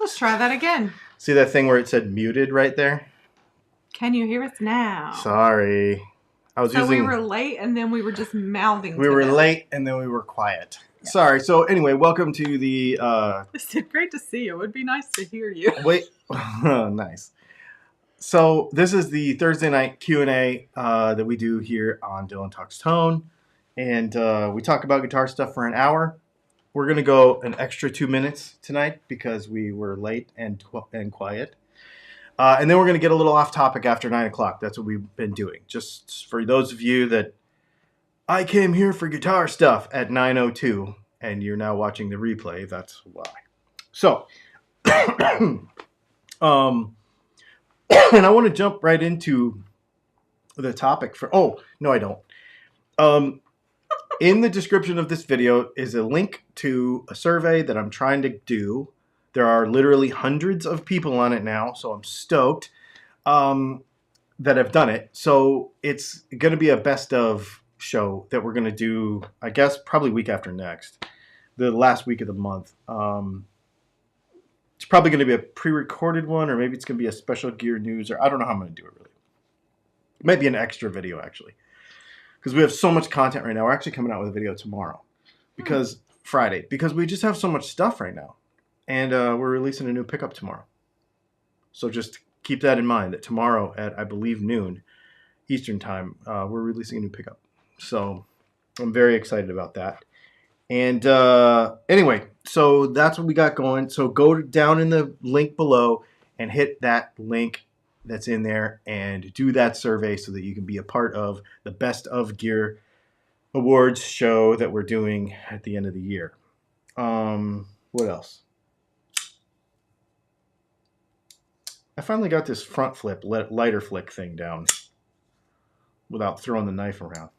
Let's try that again. See that thing where it said muted right there? Can you hear us now? Sorry. We were late and then we were just mouthing We to were them. late and then we were quiet. Yeah. Sorry. So anyway, welcome to the... It's great to see you. It would be nice to hear you. Wait. Nice. So this is the Thursday night Q&A that we do here on Dylan Talks Tone. And we talk about guitar stuff for an hour. We're going to go an extra 2 minutes tonight because we were late and quiet. And then we're going to get a little off topic after 9 o'clock. That's what we've been doing. Just for those of you that I came here for guitar stuff at 9:02 and you're now watching the replay, that's why. So, and I want to jump right into the topic for... Oh, no, I don't. In the description of this video is a link to a survey that I'm trying to do. There are literally hundreds of people on it now, so I'm stoked that have done it. So it's going to be a best of show that we're going to do, I guess, probably week after next, the last week of the month. It's probably going to be a pre-recorded one, or maybe it's going to be a special gear news, or I don't know how I'm going to do it really. It might be an extra video, actually. Because we have so much content right now. We're actually coming out with a video tomorrow. Friday. Because we just have so much stuff right now. And we're releasing a new pickup tomorrow. So just keep that in mind. That tomorrow at, I believe, noon Eastern time, we're releasing a new pickup. So I'm very excited about that. And anyway, so that's what we got going. So go down in the link below and hit that link that's in there and do that survey so that you can be a part of the Best of Gear Awards show that we're doing at the end of the year. What else? I finally got this front flip, lighter flick thing down without throwing the knife around.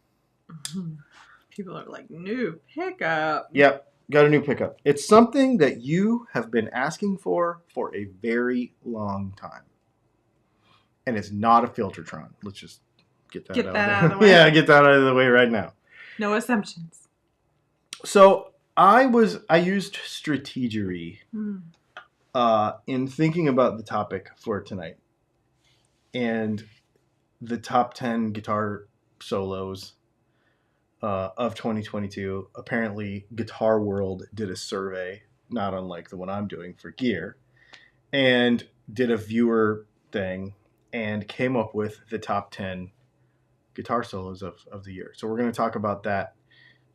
People are like, new pickup. Yep, got a new pickup. It's something that you have been asking for a very long time. And it's not a Filtertron. Let's just get that out of the way. Yeah, get that out of the way right now. No assumptions. So I used Strategery in thinking about the topic for tonight. And the top 10 guitar solos of 2022. Apparently, Guitar World did a survey, not unlike the one I'm doing for gear, and did a viewer thing and came up with the top 10 guitar solos of the year. So we're going to talk about that.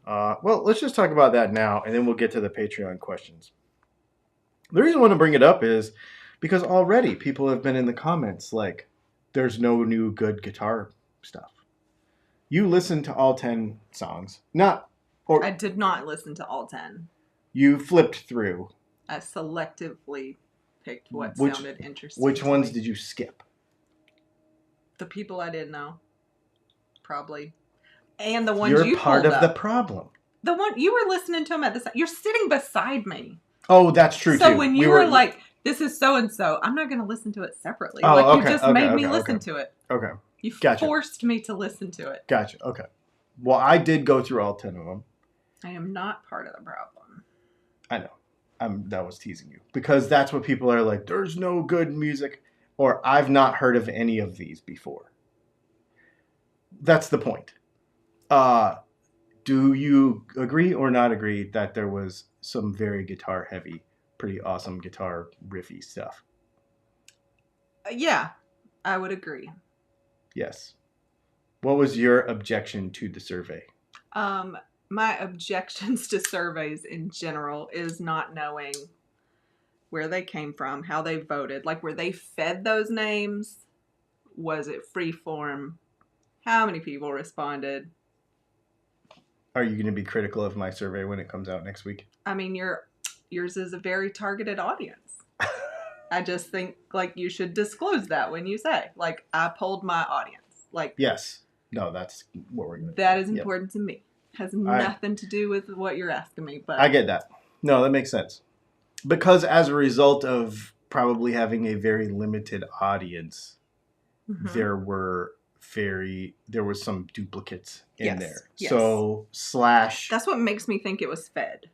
Well, let's just talk about that now, and then we'll get to the Patreon questions. The reason I want to bring it up is because already people have been in the comments like, there's no new good guitar stuff. You listened to all 10 songs. I did not listen to all 10. You flipped through. I selectively picked what sounded interesting. Which ones did you skip? The people I didn't know. Probably. And the ones You're you part pulled of up. the problem. The one you were listening to them at the same. You're sitting beside me. Oh, that's true too. So when you were like, "This is so and so," I'm not going to listen to it separately. You just made me listen to it. Okay. You forced me to listen to it. Gotcha. Okay. Well, I did go through all 10 of them. I am not part of the problem. I know. That was teasing you because that's what people are like. There's no good music, or I've not heard of any of these before. That's the point. Do you agree or not agree that there was some very guitar heavy, pretty awesome guitar riffy stuff? Yeah, I would agree. Yes. What was your objection to the survey? My objections to surveys in general is not knowing where they came from, how they voted, like where they fed those names. Was it free form? How many people responded? Are you going to be critical of my survey when it comes out next week? I mean, yours is a very targeted audience. I just think like you should disclose that when you say like I polled my audience. Like yes, no, that's what we're going to do. That is important to me. Has nothing to do with what you're asking me. But I get that. No, that makes sense. Because as a result of probably having a very limited audience, there was some duplicates in there. Yes. So / that's what makes me think it was fed.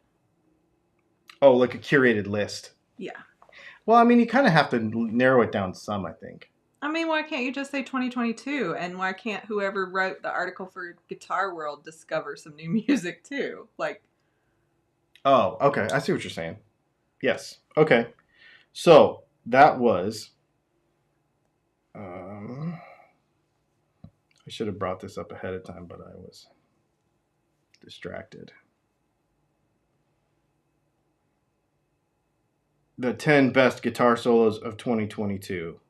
Oh, like a curated list. Yeah. Well, I mean, you kind of have to narrow it down some, I think. I mean, why can't you just say 2022? And why can't whoever wrote the article for Guitar World discover some new music too? Like, Oh, okay. I see what you're saying. Yes. Okay. So that was. I should have brought this up ahead of time, but I was distracted. The 10 best guitar solos of 2022.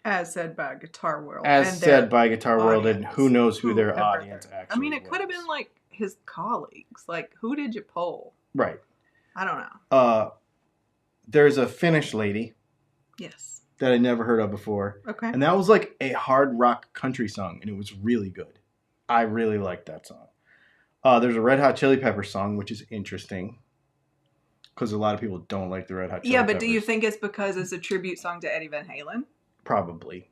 as said by Guitar World. As and said by Guitar World, and audience. who knows who their Whoever audience their- actually I mean, it could have was. been like his colleagues. Like, who did you poll? Right. I don't know. There's a Finnish lady Yes. that I never heard of before. Okay. And that was like a hard rock country song, and it was really good. I really liked that song. There's a Red Hot Chili Peppers song, which is interesting because a lot of people don't like the Red Hot Chili Peppers. Yeah, but do you think it's because it's a tribute song to Eddie Van Halen? Probably.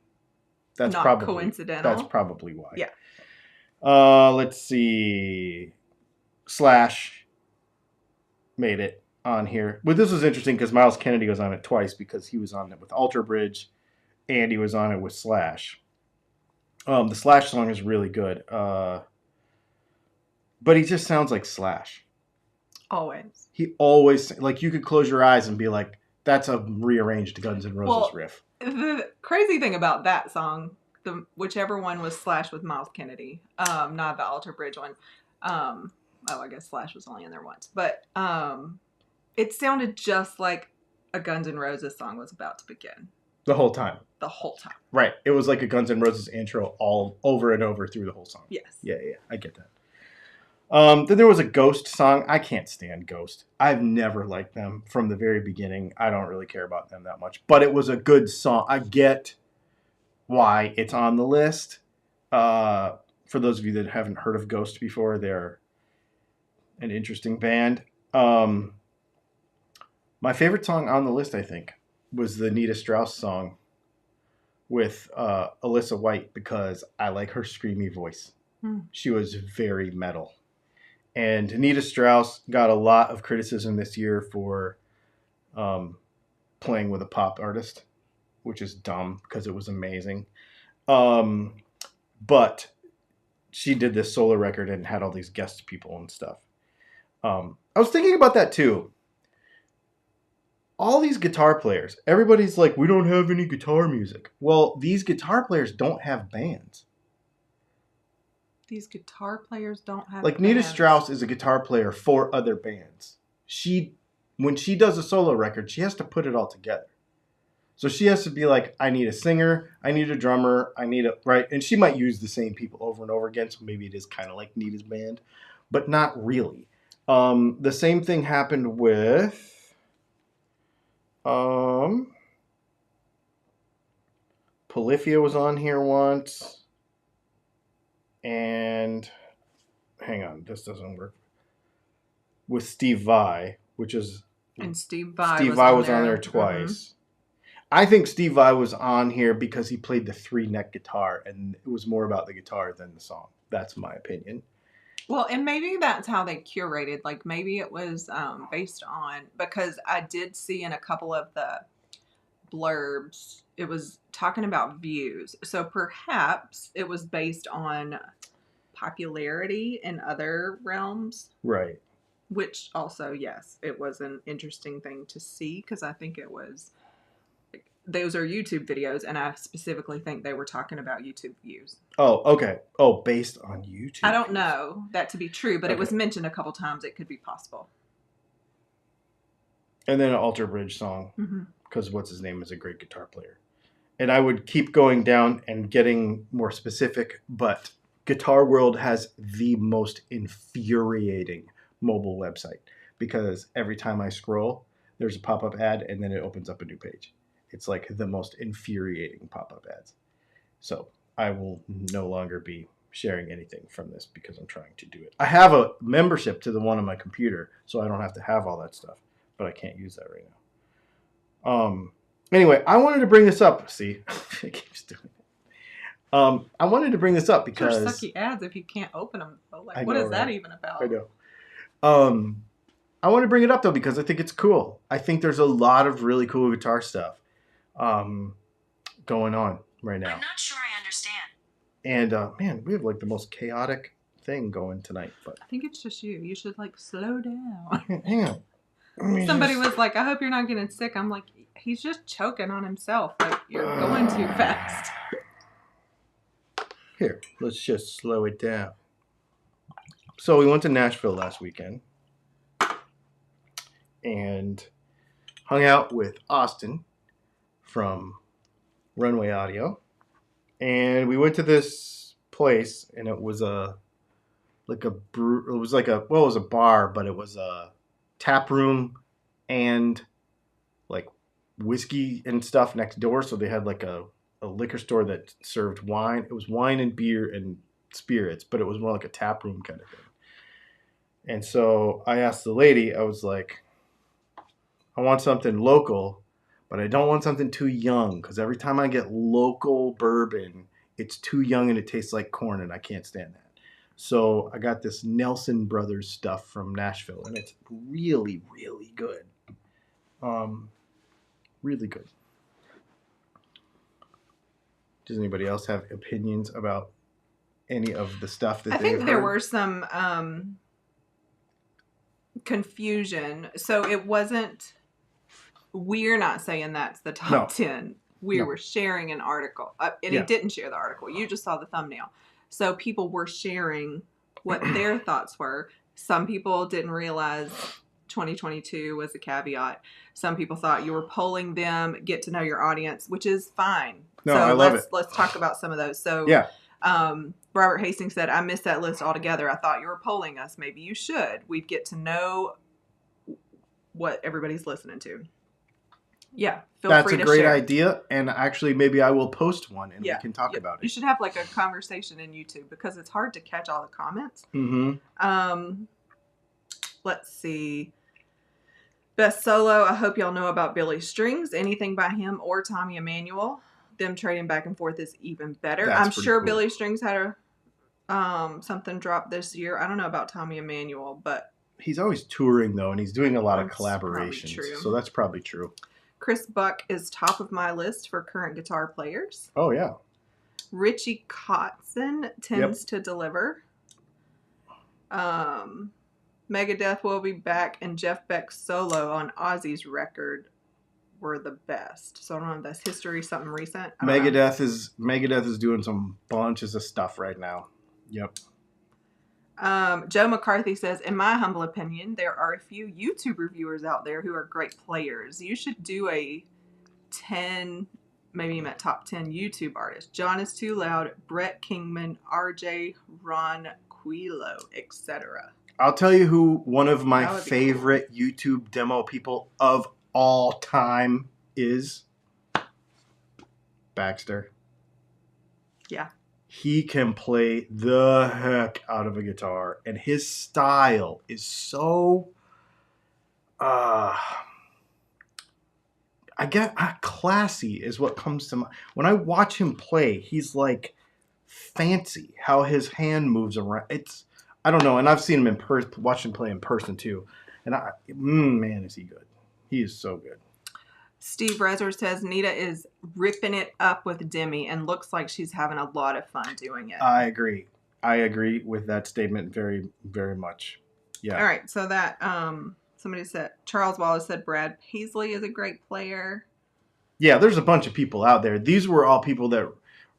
That's Not probably coincidental. That's probably why. Yeah. Let's see. Slash made it on here. But this was interesting because Miles Kennedy was on it twice because he was on it with Alter Bridge and he was on it with Slash. The Slash song is really good. But he just sounds like Slash. Always. He always, like, you could close your eyes and be like, that's a rearranged Guns N' Roses riff. The crazy thing about that song, whichever one was Slash with Miles Kennedy, not the Alter Bridge one. I guess Slash was only in there once, but it sounded just like a Guns N' Roses song was about to begin. The whole time. The whole time. Right. It was like a Guns N' Roses intro all over and over through the whole song. Yes. Yeah, I get that. Then there was a Ghost song. I can't stand Ghost. I've never liked them from the very beginning. I don't really care about them that much. But it was a good song. I get why it's on the list. For those of you that haven't heard of Ghost before, they're an interesting band. My favorite song on the list, I think, was the Nita Strauss song with Alyssa White because I like her screamy voice. She was very metal. And Nita Strauss got a lot of criticism this year for playing with a pop artist, which is dumb because it was amazing. But she did this solo record and had all these guest people and stuff. I was thinking about that too. All these guitar players, everybody's like, we don't have any guitar music. Well, these guitar players don't have bands. These guitar players don't have like bands. Nita Strauss is a guitar player for other bands. When she does a solo record, she has to put it all together. So she has to be like, I need a singer, I need a drummer, right? And she might use the same people over and over again, so maybe it is kind of like Nita's band, but not really. The same thing happened with Polyphia was on here once. And hang on, this doesn't work. With Steve Vai, which is and Steve Vai was on there twice. Mm-hmm. I think Steve Vai was on here because he played the 3-neck guitar, and it was more about the guitar than the song. That's my opinion. Well, and maybe that's how they curated. Like maybe it was based on, because I did see in a couple of the blurbs, it was talking about views. So perhaps it was based on popularity in other realms. Right. Which also, yes, it was an interesting thing to see because I think it was, those are YouTube videos, and I specifically think they were talking about YouTube views. Oh, okay. Oh, based on YouTube. I don't know that to be true, but it was mentioned a couple times. It could be possible. And then an Alter Bridge song, because what's his name is a great guitar player. And I would keep going down and getting more specific, but Guitar World has the most infuriating mobile website because every time I scroll, there's a pop-up ad and then it opens up a new page. It's like the most infuriating pop-up ads. So I will no longer be sharing anything from this because I'm trying to do it. I have a membership to the one on my computer, so I don't have to have all that stuff, but I can't use that right now. Anyway, I wanted to bring this up. See, it keeps doing it. I wanted to bring this up because they're sucky ads if you can't open them. Like, I what know, is that right? even about? I know. I want to bring it up though because I think it's cool. I think there's a lot of really cool guitar stuff going on right now. I'm not sure I understand. And man, we have like the most chaotic thing going tonight. But I think it's just you. You should like slow down. hang on. Somebody was like, I hope you're not getting sick. I'm like, he's just choking on himself. Like, you're going too fast. Here, let's just slow it down. So we went to Nashville last weekend and hung out with Austin from Runway Audio. And we went to this place, and it was a bar, but it was a tap room and like whiskey and stuff next door. So they had like a liquor store that served wine. It was wine and beer and spirits, but it was more like a tap room kind of thing. And so I asked the lady, I was like, I want something local, but I don't want something too young, because every time I get local bourbon, it's too young and it tastes like corn, and I can't stand that. So I got this Nelson Brothers stuff from Nashville, and it's really, really good. Really good. Does anybody else have opinions about any of the stuff that I they've think there heard? were some confusion. So it wasn't, we're not saying that's the top No. 10. We No. were sharing an article. And Yeah. he didn't share the article. You just saw the thumbnail. So people were sharing what their thoughts were. Some people didn't realize 2022 was a caveat. Some people thought you were polling them, get to know your audience, which is fine. No, so I love it. Let's talk about some of those. So Yeah. Robert Hastings said, I missed that list altogether. I thought you were polling us. Maybe you should. We'd get to know what everybody's listening to. Yeah, feel That's free a to great share. idea, and actually maybe I will post one and we can talk about You it. should have like a conversation in YouTube because it's hard to catch all the comments. Mm-hmm. Let's see. Best solo. I hope y'all know about Billy Strings. Anything by him or Tommy Emmanuel. Them trading back and forth is even better. That's I'm pretty sure cool. Billy Strings had a something drop this year. I don't know about Tommy Emmanuel, but He's always touring though, and he's doing a lot of That's probably collaborations. true. So that's probably true. Chris Buck is top of my list for current guitar players. Oh yeah. Richie Kotzen tends to deliver. Megadeth will be back, and Jeff Beck's solo on Ozzy's record were the best. So I don't know if that's history, something recent. I don't know. Megadeth is doing some bunches of stuff right now. Yep. Joe McCarthy says, in my humble opinion, there are a few YouTube reviewers out there who are great players. You should do a 10, maybe you meant top 10 YouTube artists. John is Too Loud, Brett Kingman, RJ, Ron Quilo, etc. I'll tell you who one of That my would be favorite YouTube demo people of all time is. Baxter. Yeah. He can play the heck out of a guitar, and his style is so classy is what comes to mind. When I watch him play, he's like fancy how his hand moves around. I don't know, and I've seen him watched him play in person too, and man, is he good. He is so good. Steve Rezer says Nita is ripping it up with Demi and looks like she's having a lot of fun doing it. I agree with that statement very, very much. Yeah. All right, so that somebody said Charles Wallace said Brad Paisley is a great player. Yeah, there's a bunch of people out there. These were all people that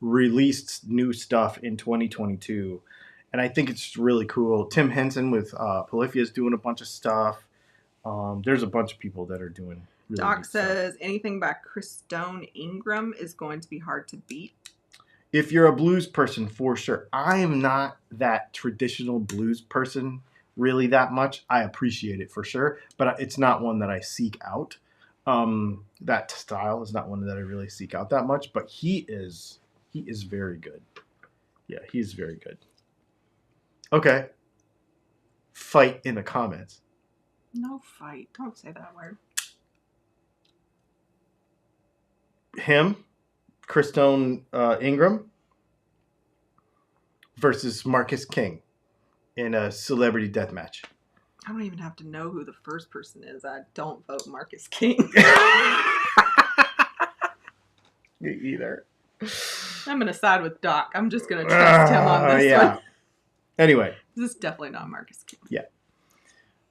released new stuff in 2022, and I think it's really cool. Tim Henson with Polyphia is doing a bunch of stuff. There's a bunch of people that are doing. Really Doc neat stuff. says anything by Christone Ingram is going to be hard to beat. If you're a blues person, for sure. I am not that traditional blues person really that much. I appreciate it for sure, but it's not one that I seek out. That style is not one that I really seek out that much, but he is very good. Yeah, he's very good. Okay. Fight in the comments. No fight. Don't say that word. Him, Christone Ingram, versus Marcus King in a celebrity death match. don't even have to know who the first person is. I don't vote Marcus King. Me either. I'm going to side with Doc. I'm just going to trust him on this one. Anyway. This is definitely not Marcus King. Yeah.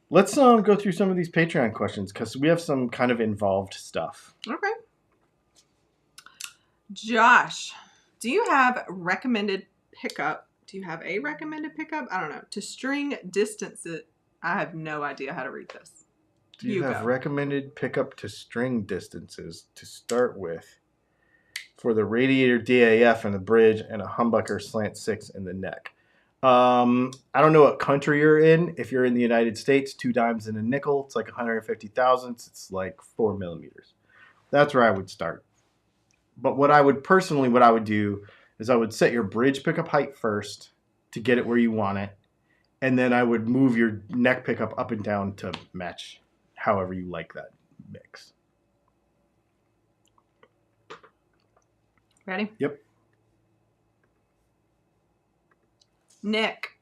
Let's go through some of these Patreon questions because we have some kind of involved stuff. Okay. Josh, do you have recommended pickup? Do you have a recommended pickup? I don't know. To string distances. I have no idea how to read this. Do you have recommended pickup to string distances to start with for the radiator DAF and the bridge and a humbucker slant 6 in the neck? I don't know what country you're in. If you're in the United States, 2 dimes and a nickel. It's like 150 thousandths. It's like 4 millimeters. That's where I would start. But what I would do is I would set your bridge pickup height first to get it where you want it. And then I would move your neck pickup up and down to match however you like that mix. Ready? Yep. Nick,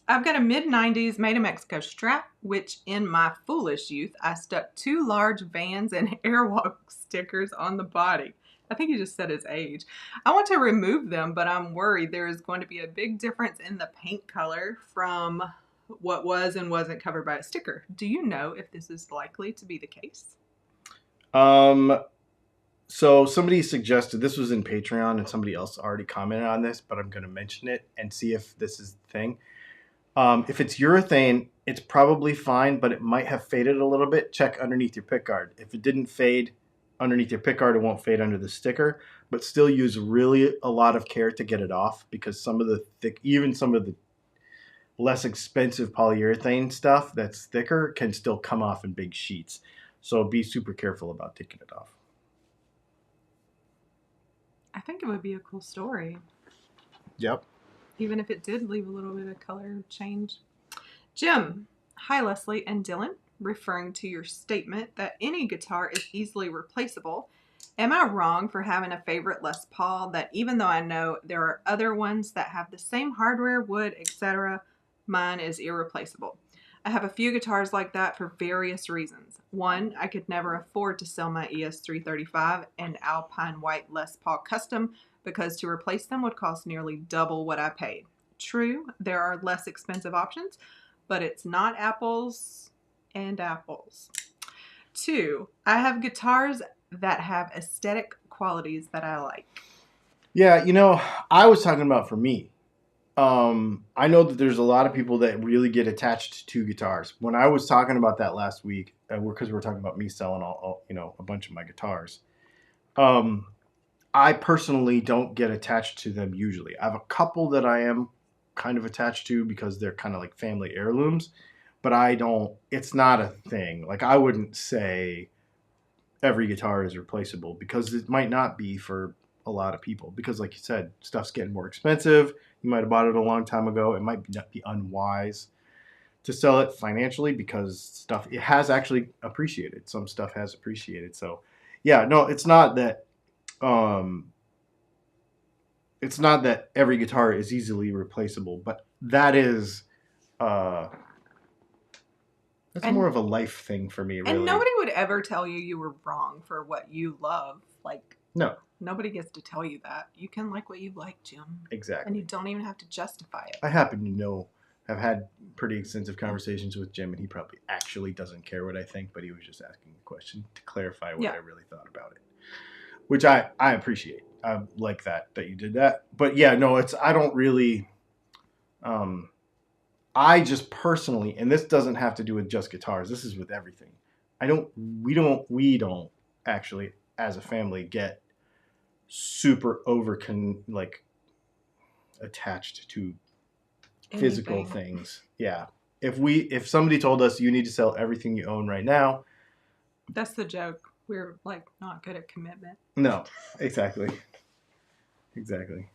I've got a mid-90s made in Mexico strap, which in my foolish youth, I stuck 2 large Vans and Airwalk stickers on the body. I think he just said his age. I want to remove them, but I'm worried there is going to be a big difference in the paint color from what was and wasn't covered by a sticker. Do you know if this is likely to be the case? So somebody suggested, this was in Patreon and somebody else already commented on this, but I'm going to mention it and see if this is the thing. If it's urethane, it's probably fine, but it might have faded a little bit. Check underneath your pickguard. If it didn't fade underneath your pickguard, it won't fade under the sticker, but still use really a lot of care to get it off because some of the even some of the less expensive polyurethane stuff that's thicker can still come off in big sheets. So be super careful about taking it off. I think it would be a cool story. Yep. Even if it did leave a little bit of color change. Jim, hi Leslie and Dylan. Referring to your statement that any guitar is easily replaceable, am I wrong for having a favorite Les Paul that even though I know there are other ones that have the same hardware, wood, etc., mine is irreplaceable? I have a few guitars like that for various reasons. One, I could never afford to sell my ES335 and Alpine White Les Paul Custom because to replace them would cost nearly double what I paid. True, there are less expensive options, but it's not apples and apples. 2, I have guitars that have aesthetic qualities that I like. Yeah, I was talking about for me. I know that there's a lot of people that really get attached to guitars. When I was talking about that last week, because we're talking about me selling all a bunch of my guitars. I personally don't get attached to them usually. I have a couple that I am kind of attached to because they're kind of like family heirlooms. But it's not a thing. Like I wouldn't say every guitar is replaceable because it might not be for a lot of people. Because like you said, stuff's getting more expensive. You might have bought it a long time ago. It might not be unwise to sell it financially because it has actually appreciated. Some stuff has appreciated. So yeah, no, it's not that every guitar is easily replaceable, but that is that's more of a life thing for me, really. And nobody would ever tell you were wrong for what you love. Like, no. Nobody gets to tell you that. You can like what you like, Jim. Exactly. And you don't even have to justify it. I happen to have had pretty extensive conversations with Jim, and he probably actually doesn't care what I think, but he was just asking a question to clarify what I really thought about it, which I appreciate. I like that you did that. But yeah, no, I don't really... I just personally, and this doesn't have to do with just guitars, this is with everything. We don't actually, as a family, get super attached to physical things. Yeah. If somebody told us you need to sell everything you own right now. That's the joke. We're not good at commitment. No, exactly. Exactly.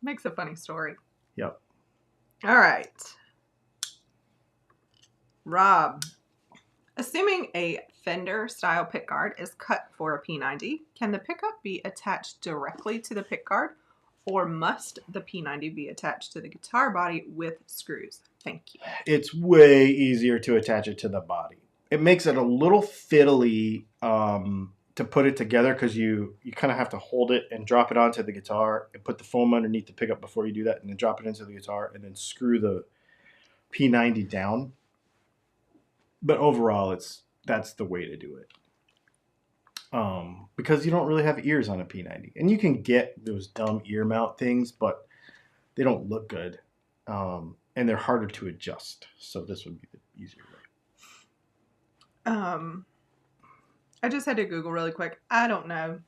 Makes a funny story. Yep. All right. Rob, assuming a Fender style pickguard is cut for a P90, can the pickup be attached directly to the pickguard, Or must the P90 be attached to the guitar body with screws? Thank you. It's way easier to attach it to the body. It makes it a little fiddly to put it together because you kind of have to hold it and drop it onto the guitar and put the foam underneath the pickup before you do that, and then drop it into the guitar and then screw the P90 down. But overall, that's the way to do it. Because you don't really have ears on a P90. And you can get those dumb ear mount things, but they don't look good. And they're harder to adjust. So this would be the easier way. I just had to Google really quick. I don't know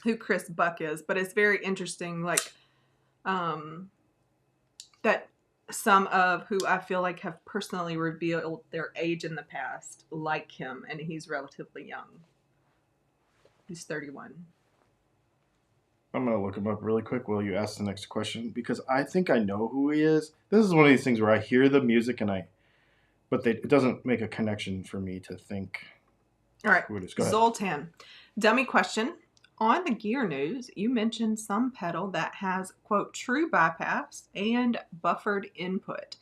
who Chris Buck is, but it's very interesting, like, that some of who I feel like have personally revealed their age in the past like him, and he's relatively young. He's 31. I'm going to look him up really quick while you ask the next question, because I think I know who he is. This is one of these things where I hear the music but it doesn't make a connection for me to think. All right. Who it is. Go ahead. Zoltan. Dummy question. On the gear news, you mentioned some pedal that has, quote, true bypass and buffered input.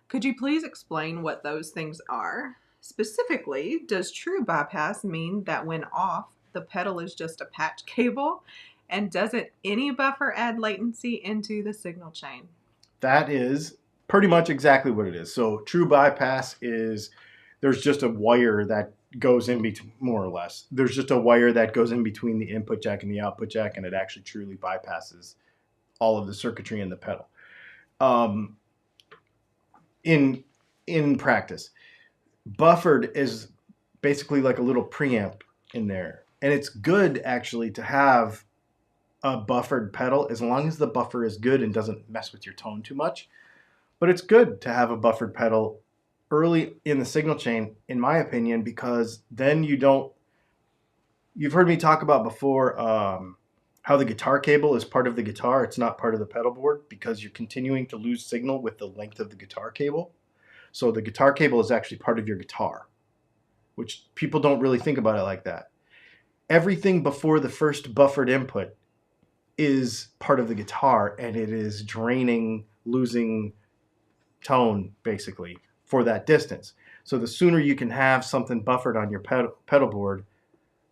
Could you please explain what those things are? Specifically, does true bypass mean that when off, the pedal is just a patch cable? And doesn't any buffer add latency into the signal chain? That is pretty much exactly what it is. So true bypass is there's just a wire that goes in between, more or less. There's just a wire that goes in between the input jack and the output jack, and it actually truly bypasses all of the circuitry in the pedal. In practice, buffered is basically like a little preamp in there. And it's good, actually, to have a buffered pedal as long as the buffer is good and doesn't mess with your tone too much. But it's good to have a buffered pedal early in the signal chain, in my opinion, because then you've heard me talk about before how the guitar cable is part of the guitar. It's not part of the pedal board because you're continuing to lose signal with the length of the guitar cable. So the guitar cable is actually part of your guitar, which people don't really think about it like that. Everything before the first buffered input is part of the guitar, and it is draining, losing tone, basically, for that distance. So the sooner you can have something buffered on your pedal board,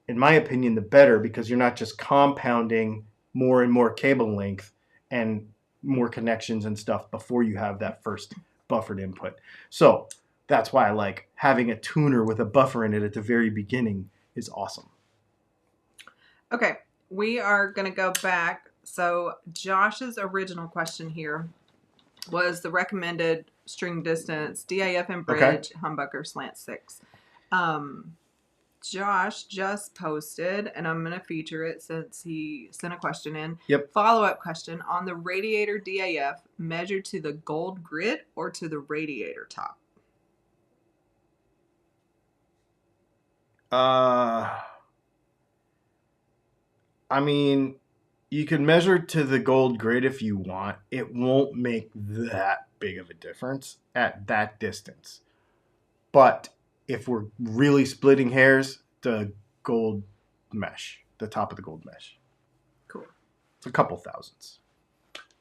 in my opinion, the better, because you're not just compounding more and more cable length and more connections and stuff before you have that first buffered input. So that's why I like having a tuner with a buffer in it at the very beginning is awesome. Okay, we are going to go back. So Josh's original question here was the recommended string distance, DAF and bridge, humbucker, slant 6. Josh just posted, and I'm going to feature it since he sent a question in. Yep. Follow-up question. On the radiator DAF, measured to the gold grit or to the radiator top? I mean, you can measure to the gold grit if you want. It won't make that big of a difference at that distance. But if we're really splitting hairs, the gold mesh, the top of the gold mesh. Cool. It's a couple thousands.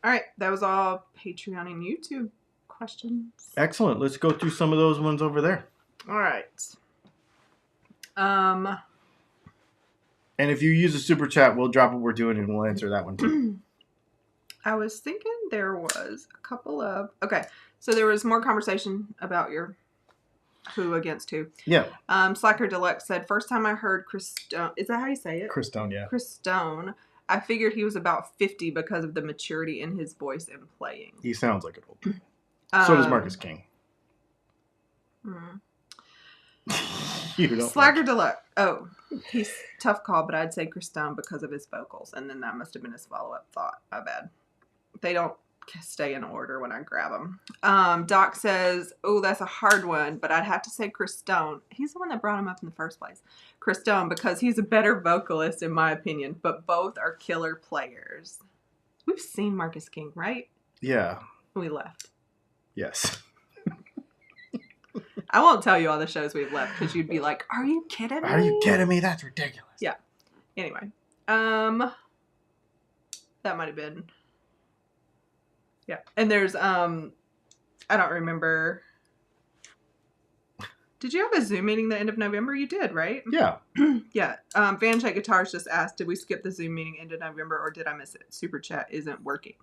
All right. That was all Patreon and YouTube questions. Excellent. Let's go through some of those ones over there. All right. And if you use a super chat, we'll drop what we're doing and we'll answer that one too. I was thinking there was a couple of... Okay, so there was more conversation about your who against who. Yeah. Slacker Deluxe said, first time I heard Chris Stone... Is that how you say it? Chris Stone, yeah. Chris Stone. I figured he was about 50 because of the maturity in his voice and playing. He sounds like an old man. So does Marcus King. Slacker Deluxe. Oh, he's tough call, but I'd say Chris Stone because of his vocals. And then that must have been his follow-up thought. My bad. They don't stay in order when I grab them. Doc says, oh, that's a hard one, but I'd have to say Chris Stone. He's the one that brought him up in the first place. Chris Stone, because he's a better vocalist in my opinion, but both are killer players. We've seen Marcus King, right? Yeah. We left. Yes. I won't tell you all the shows we've left because you'd be like, are you kidding me? Are you kidding me? That's ridiculous. Yeah. Anyway. That might have been Yeah. And there's I don't remember. Did you have a Zoom meeting the end of November? You did, right? Yeah. Yeah. Fanshake Guitars just asked, did we skip the Zoom meeting end of November or did I miss it? Super chat isn't working.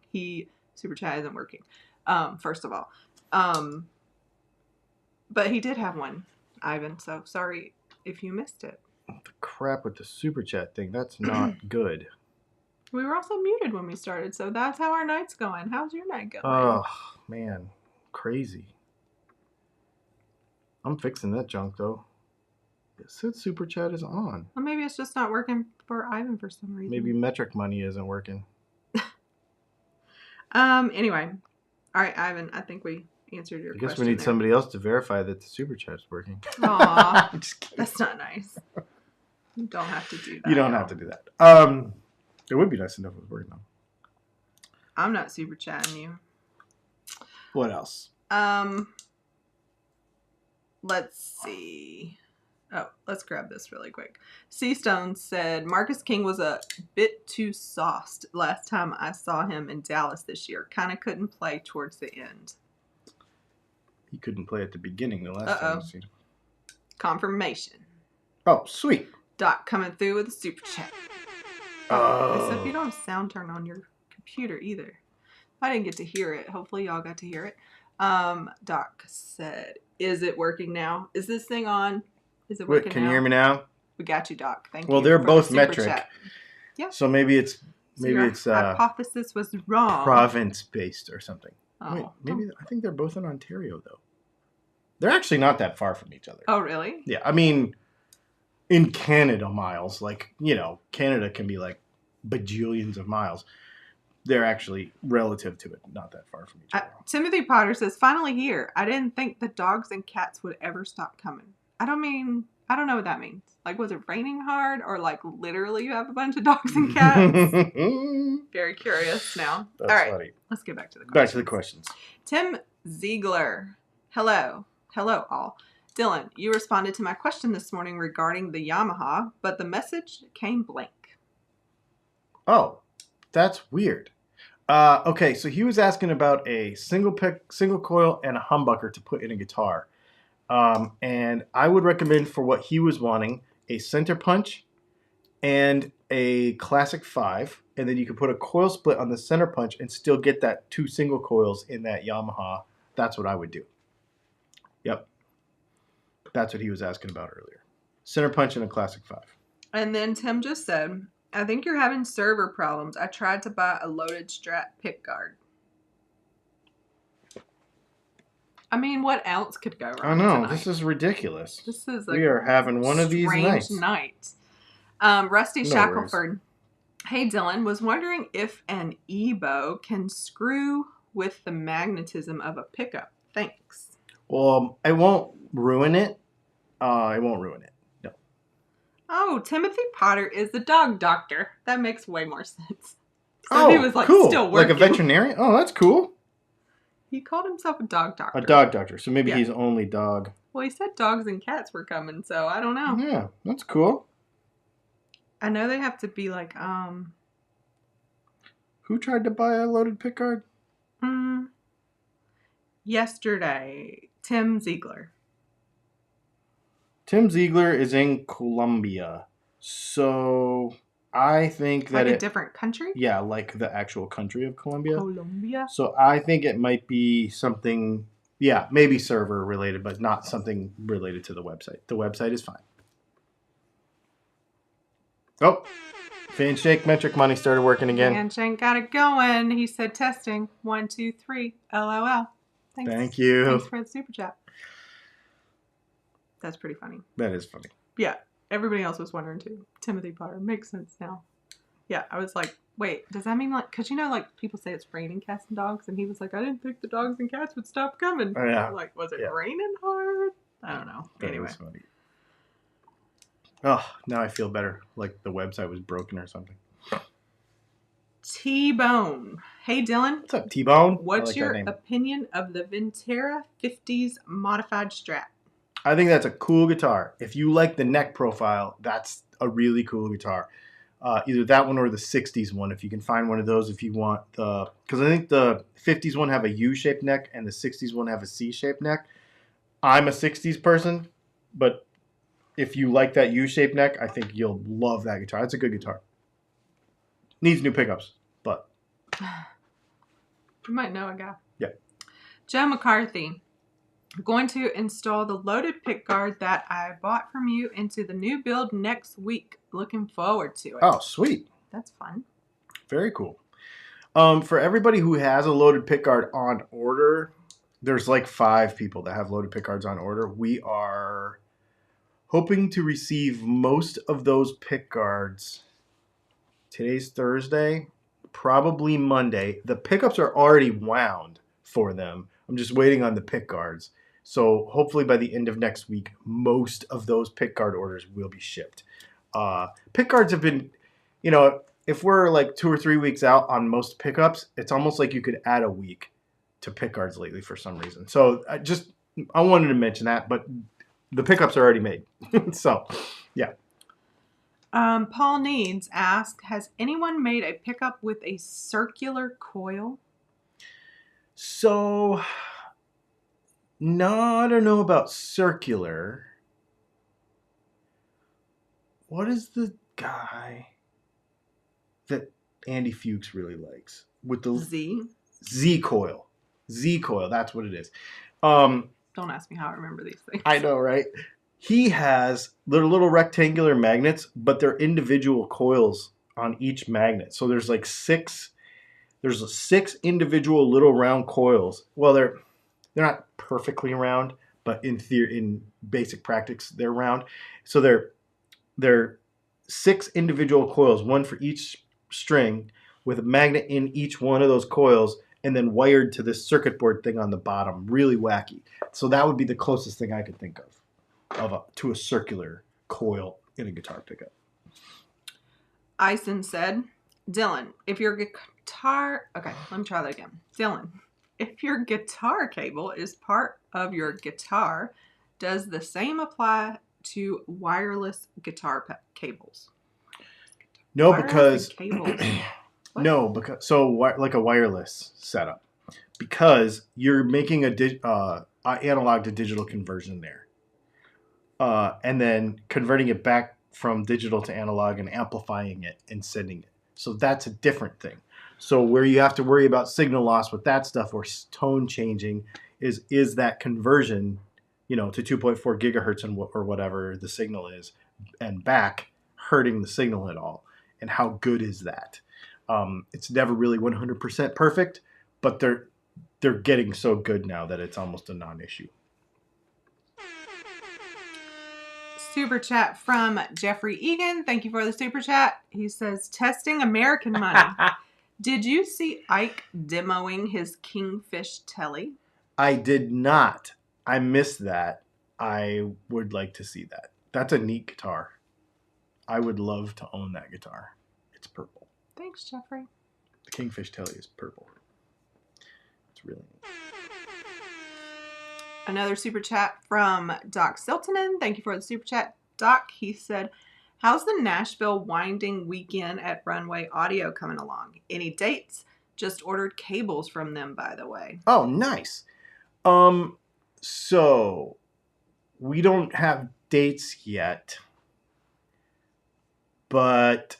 Super chat isn't working. First of all. But he did have one, Ivan, so sorry if you missed it. The crap with the super chat thing. That's not good. We were also muted when we started, so that's how our night's going. How's your night going? Oh, man. Crazy. I'm fixing that junk, though. It said super chat is on. Well, maybe it's just not working for Ivan for some reason. Maybe metric money isn't working. Anyway. All right, Ivan, I think we answered your question. I guess we need somebody else to verify that the super chat's working. Aw, Just kidding. that's not nice. You don't have to do that. You don't have to do that. It would be nice to know if it was working, though. I'm not super chatting you. What else? Let's see. Oh, let's grab this really quick. Seastone said Marcus King was a bit too sauced last time I saw him in Dallas this year. Kind of couldn't play towards the end. He couldn't play at the beginning the last time. Confirmation. Oh, sweet. Doc coming through with a super chat. Except you don't have sound turned on your computer either. I didn't get to hear it. Hopefully y'all got to hear it. Doc said, is it working now? Is this thing on? Is it working now? Can you hear me now? We got you, Doc. Thank you. Well, they're for both the super metric. chat. Yeah. So maybe it's hypothesis was wrong. province based or something. Oh. Wait, maybe I think they're both in Ontario though. They're actually not that far from each other. Oh, really? Yeah, I mean, in Canada miles, like, Canada can be like bajillions of miles. They're actually relative to it, not that far from each other. Timothy Potter says, finally here. I didn't think the dogs and cats would ever stop coming. I don't know what that means. Like, was it raining hard or like literally you have a bunch of dogs and cats? Very curious now. That's all right, funny. let's get back to the questions. Back to the questions. Tim Ziegler. Hello all. Dylan, you responded to my question this morning regarding the Yamaha, but the message came blank. Oh, that's weird. Okay, so he was asking about a single coil and a humbucker to put in a guitar. And I would recommend for what he was wanting a center punch and a classic 5, and then you could put a coil split on the center punch and still get that 2 single coils in that Yamaha. That's what I would do. Yep. That's what he was asking about earlier. Center punch and a classic 5. And then Tim just said, I think you're having server problems. I tried to buy a loaded Strat pickguard. I mean, what else could go wrong? I know, tonight? this is ridiculous. This is We are having one of these nights. Night. Rusty No Shackelford. Hey Dylan, was wondering if an E-bow can screw with the magnetism of a pickup. Thanks. Well, I won't ruin it. I won't ruin it. No. Oh, Timothy Potter is the dog doctor. That makes way more sense. So he was like cool. still working. Like a veterinarian? Oh, that's cool. He called himself a dog doctor. A dog doctor. So maybe he's only dog. Well, he said dogs and cats were coming, so I don't know. Yeah, that's cool. I know they have to be like, Who tried to buy a loaded pickguard? Yesterday, Tim Ziegler. Tim Ziegler is in Colombia. So I think that like a different country? Yeah, like the actual country of Colombia. Colombia. So I think it might be something, maybe server related, but not something related to the website. The website is fine. Oh, Fanshake metric money started working again. Fanshake got it going. He said testing. 1, 2, 3. LOL. Thanks. Thank you. Thanks for the super chat. That's pretty funny. That is funny. Yeah. Everybody else was wondering too. Timothy Potter. Makes sense now. Yeah. I was like, wait, does that mean like, because people say it's raining cats and dogs, and he was like, I didn't think the dogs and cats would stop coming. Oh, yeah. I'm like, was it raining hard? I don't know. That anyway. is funny. Oh, now I feel better. Like the website was broken or something. T-Bone. Hey, Dylan. What's up, T-Bone? What's your opinion of the Ventera 50s modified Strat? I think that's a cool guitar. If you like the neck profile, that's a really cool guitar. Either that one or the 60s one, if you can find one of those, if you want the, because I think the 50s one have a U-shaped neck and the 60s one have a C-shaped neck. I'm a 60s person, but if you like that U-shaped neck, I think you'll love that guitar. It's a good guitar. Needs new pickups, but you might know a guy. Yeah. Joe McCarthy. I'm going to install the loaded pickguard that I bought from you into the new build next week. Looking forward to it. Oh, sweet. That's fun. Very cool. For everybody who has a loaded pickguard on order, there's like 5 people that have loaded pickguards on order. We are hoping to receive most of those pickguards. Today's Thursday, probably Monday. The pickups are already wound for them. I'm just waiting on the pickguards. So hopefully by the end of next week, most of those pickguard orders will be shipped. Pickguards have been, if we're like 2 or 3 weeks out on most pickups, it's almost like you could add a week to pickguards lately for some reason. So I wanted to mention that, but the pickups are already made. So, yeah. Paul Needs asked, has anyone made a pickup with a circular coil? So, no, I don't know about circular. What is the guy that Andy Fuchs really likes? With the Z coil. Z coil, that's what it is. Don't ask me how I remember these things. I know, right? He has little rectangular magnets, but they're individual coils on each magnet. So there's like 6 individual little round coils. Well, they're not perfectly round, but in basic practice they're round. So they're 6 individual coils, one for each string, with a magnet in each one of those coils, and then wired to this circuit board thing on the bottom. Really wacky. So that would be the closest thing I could think of to a circular coil in a guitar pickup. Ison said, Dylan, if your guitar... Okay, let me try that again. Dylan, if your guitar cable is part of your guitar, does the same apply to wireless guitar cables? No, wireless because... cables. No, because... So, like a wireless setup. Because you're making a analog to digital conversion there. And then converting it back from digital to analog and amplifying it and sending it. So that's a different thing. So where you have to worry about signal loss with that stuff or tone changing is that conversion, to 2.4 gigahertz or whatever the signal is, and back hurting the signal at all. And how good is that? It's never really 100% perfect, but they're getting so good now that it's almost a non-issue. Super chat from Jeffrey Egan. Thank you for the super chat. He says, testing American money. Did you see Ike demoing his Kingfish Telly? I did not. I missed that. I would like to see that. That's a neat guitar. I would love to own that guitar. It's purple. Thanks, Jeffrey. The Kingfish Telly is purple. It's really neat. Another super chat from Doc Siltonen. Thank you for the super chat, Doc. He said, how's the Nashville Winding Weekend at Runway Audio coming along? Any dates? Just ordered cables from them, by the way. Oh, nice. So we don't have dates yet, but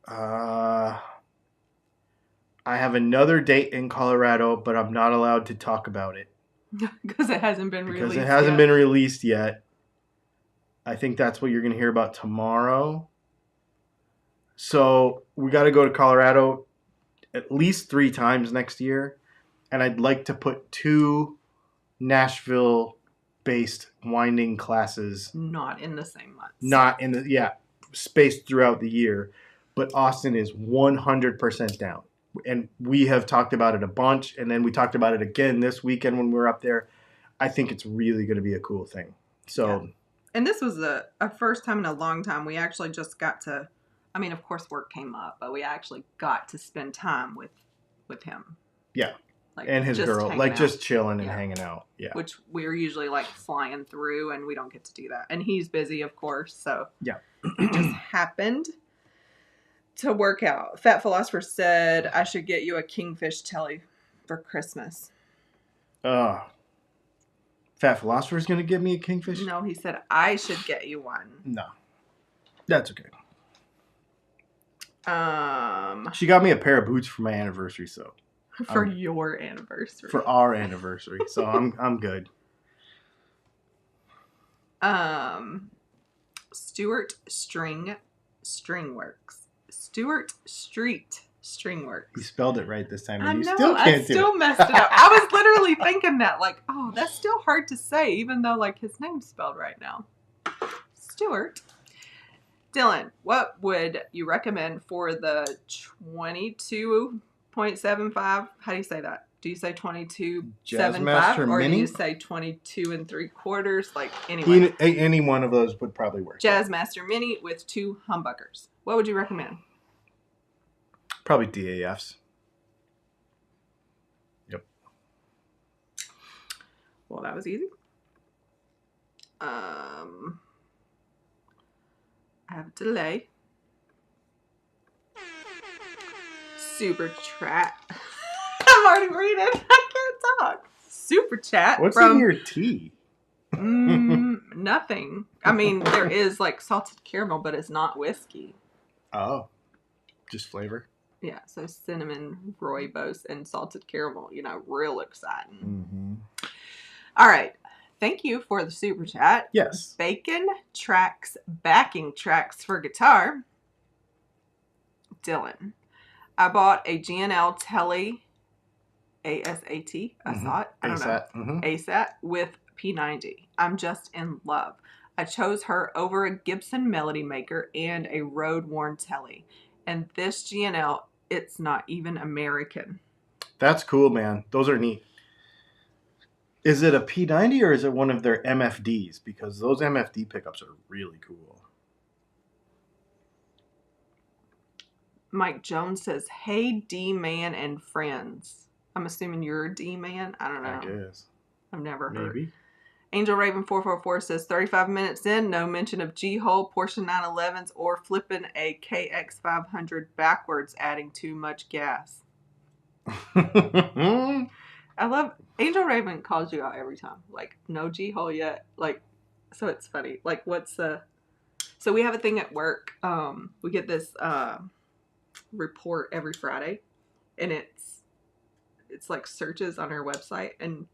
I have another date in Colorado, but I'm not allowed to talk about it. Because it hasn't been released yet. I think that's what you're going to hear about tomorrow. So we got to go to Colorado at least 3 times next year. And I'd like to put 2 Nashville-based winding classes. Not in the same month. Spaced throughout the year. But Austin is 100% down. And we have talked about it a bunch, and then we talked about it again this weekend when we were up there. I think it's really going to be a cool thing. So, yeah. And this was a first time in a long time. We actually just got to, of course work came up, but we actually got to spend time with him. Yeah. And his girl, just chilling and hanging out. Yeah. Which we're usually flying through, and we don't get to do that. And he's busy, of course. So yeah, it just happened. to work out. Fat Philosopher said I should get you a Kingfish telly for Christmas. Fat Philosopher's going to give me a Kingfish? No, he said I should get you one. No. That's okay. Um, She got me a pair of boots for my anniversary, so. For your anniversary. For our anniversary, so I'm good. Stuart Stringworks. Stuart Street Stringworks. You spelled it right this time, and I you know, still can't I still messed it up. I was literally thinking that, like, oh, that's still hard to say, even though, like, his name's spelled right now. Stuart. Dylan, what would you recommend for the 22.75? How do you say that? Do you say 22.75 Jazzmaster or Mini? do you say 22 3/4? Like, anyway. Any one of those would probably work. Jazzmaster Mini with 2 humbuckers. What would you recommend? Probably DAFs. Yep. Well, that was easy. I have a delay. Super chat. I'm already reading. I can't talk. Super chat. What's from in your tea? Nothing. I mean, there is like salted caramel, but it's not whiskey. Oh, just flavor. Yeah, so cinnamon, rooibos, and salted caramel. You know, real exciting. Mm-hmm. All right. Thank you for the super chat. Yes. Bacon Tracks backing tracks for guitar. Dylan. I bought a G&L Telly ASAT. I saw it. I don't know. Mm-hmm. ASAT with P90. I'm just in love. I chose her over a Gibson Melody Maker and a road worn Telly. And this G&L, it's not even American. That's cool, man. Those are neat. Is it a P90 or is it one of their MFDs? Because those MFD pickups are really cool. Mike Jones says, hey, D-Man and friends. I'm assuming you're a D-Man. I don't know. I guess. I've never heard. Maybe. Angel Raven 444 says 35 minutes in, no mention of G-Hole, Porsche 911s, or flipping a KX500 backwards, adding too much gas. I love Angel Raven calls you out every time. Like, no G-Hole yet. Like, so it's funny. Like, so we have a thing at work. We get this report every Friday, and it's like searches on our website, and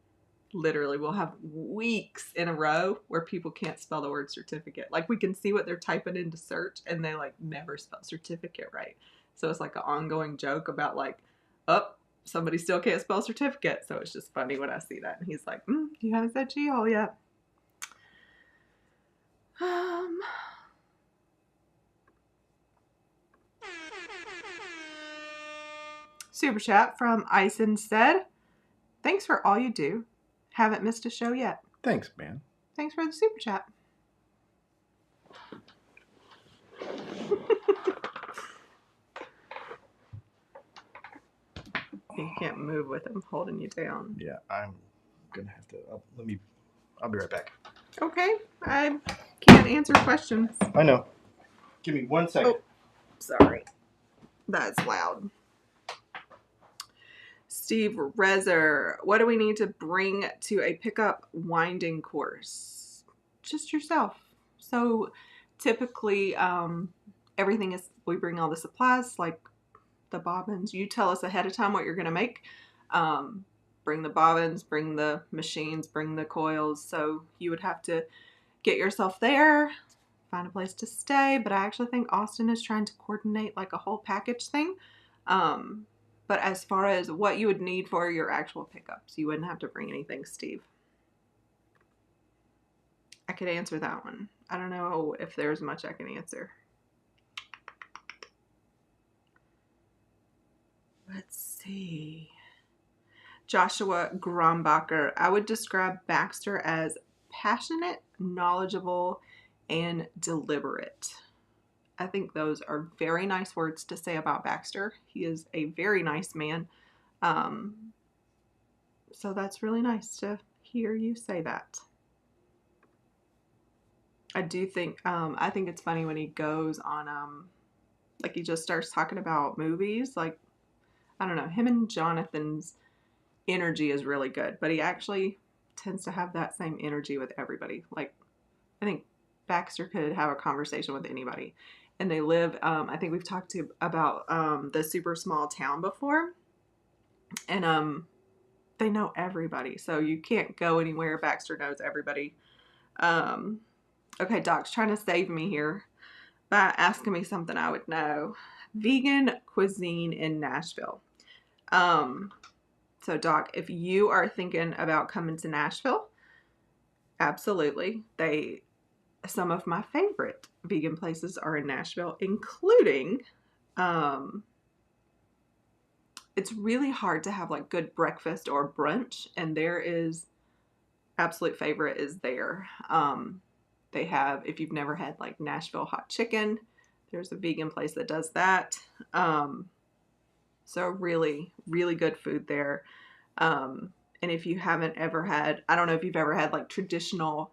literally we'll have weeks in a row where people can't spell the word certificate. Like, we can see what they're typing into search, and they like never spell certificate right. So it's like an ongoing joke about like, somebody still can't spell certificate. So it's just funny when I see that. And he's like, you haven't said G-Hole yet. Super chat from Ison said, thanks for all you do. Haven't missed a show yet. Thanks, man. Thanks for the super chat. You can't move with him holding you down. Yeah, I'm gonna have to. I'll be right back. Okay, I can't answer questions. I know. Give me 1 second. Oh, sorry. That's loud. Steve Rezer, what do we need to bring to a pickup winding course? Just yourself. So typically, everything is, we bring all the supplies, like the bobbins. You tell us ahead of time what you're going to make. Bring the bobbins, bring the machines, bring the coils. So you would have to get yourself there, find a place to stay. But I actually think Austin is trying to coordinate like a whole package thing. But as far as what you would need for your actual pickups, you wouldn't have to bring anything, Steve. I could answer that one. I don't know if there's much I can answer. Let's see. Joshua Grombacher. I would describe Baxter as passionate, knowledgeable, and deliberate. I think those are very nice words to say about Baxter. He is a very nice man. So that's really nice to hear you say that. I do think, I think it's funny when he goes on, Like he just starts talking about movies. Like, I don't know, him and Jonathan's energy is really good, but he actually tends to have that same energy with everybody. Like, I think Baxter could have a conversation with anybody. And they live, I think we've talked about the super small town before. And they know everybody. So you can't go anywhere. Baxter knows everybody. Okay, Doc's trying to save me here by asking me something I would know. Vegan cuisine in Nashville. So Doc, if you are thinking about coming to Nashville, absolutely. Some of my favorite vegan places are in Nashville, including, it's really hard to have like good breakfast or brunch, and there is, absolute favorite is there. They have, if you've never had like Nashville hot chicken, there's a vegan place that does that. So really, really good food there. And if you haven't ever had, I don't know if you've ever had like traditional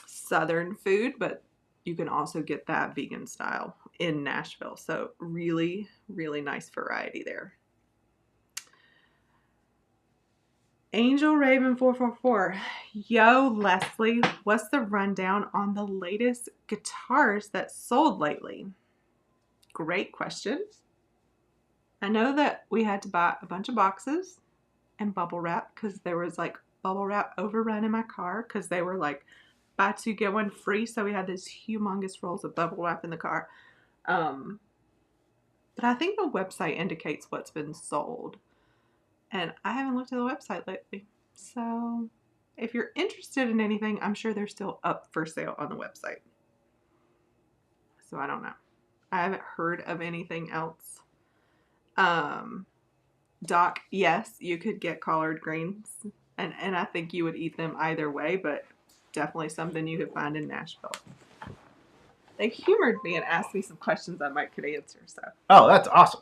Southern food, but you can also get that vegan style in Nashville. So really, really nice variety there. Angel Raven 444. Yo, Leslie, what's the rundown on the latest guitars that sold lately? Great question. I know that we had to buy a bunch of boxes and bubble wrap because there was like bubble wrap overrun in my car because they were like buy two get one free. So we had these humongous rolls of bubble wrap in the car. But I think the website indicates what's been sold. And I haven't looked at the website lately. So if you're interested in anything, I'm sure they're still up for sale on the website. So I don't know. I haven't heard of anything else. Doc, yes, you could get collard greens. And I think you would eat them either way, but definitely something you could find in Nashville. They humored me and asked me some questions I might could answer. So. Oh, that's awesome.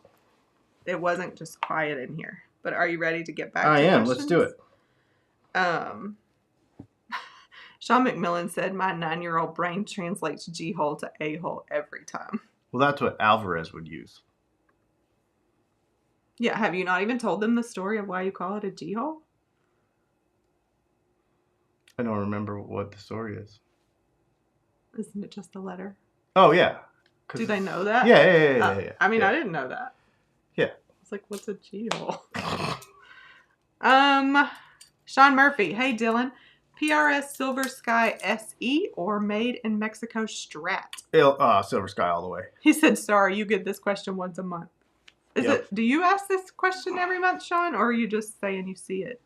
It wasn't just quiet in here. But are you ready to get back to questions? Let's do it. Sean McMillan said, my 9-year-old brain translates G-hole to A-hole every time. Well, that's what Alvarez would use. Yeah, have you not even told them the story of why you call it a G-hole? I don't remember what the story is. Isn't it just a letter? Oh, yeah. Do they know that? Yeah. I mean, I didn't know that. Yeah. It's like, what's a G-hole? Sean Murphy. Hey, Dylan. PRS Silver Sky SE or Made in Mexico Strat? Silver Sky all the way. He said, sorry, you get this question once a month. Do you ask this question every month, Sean, or are you just saying you see it?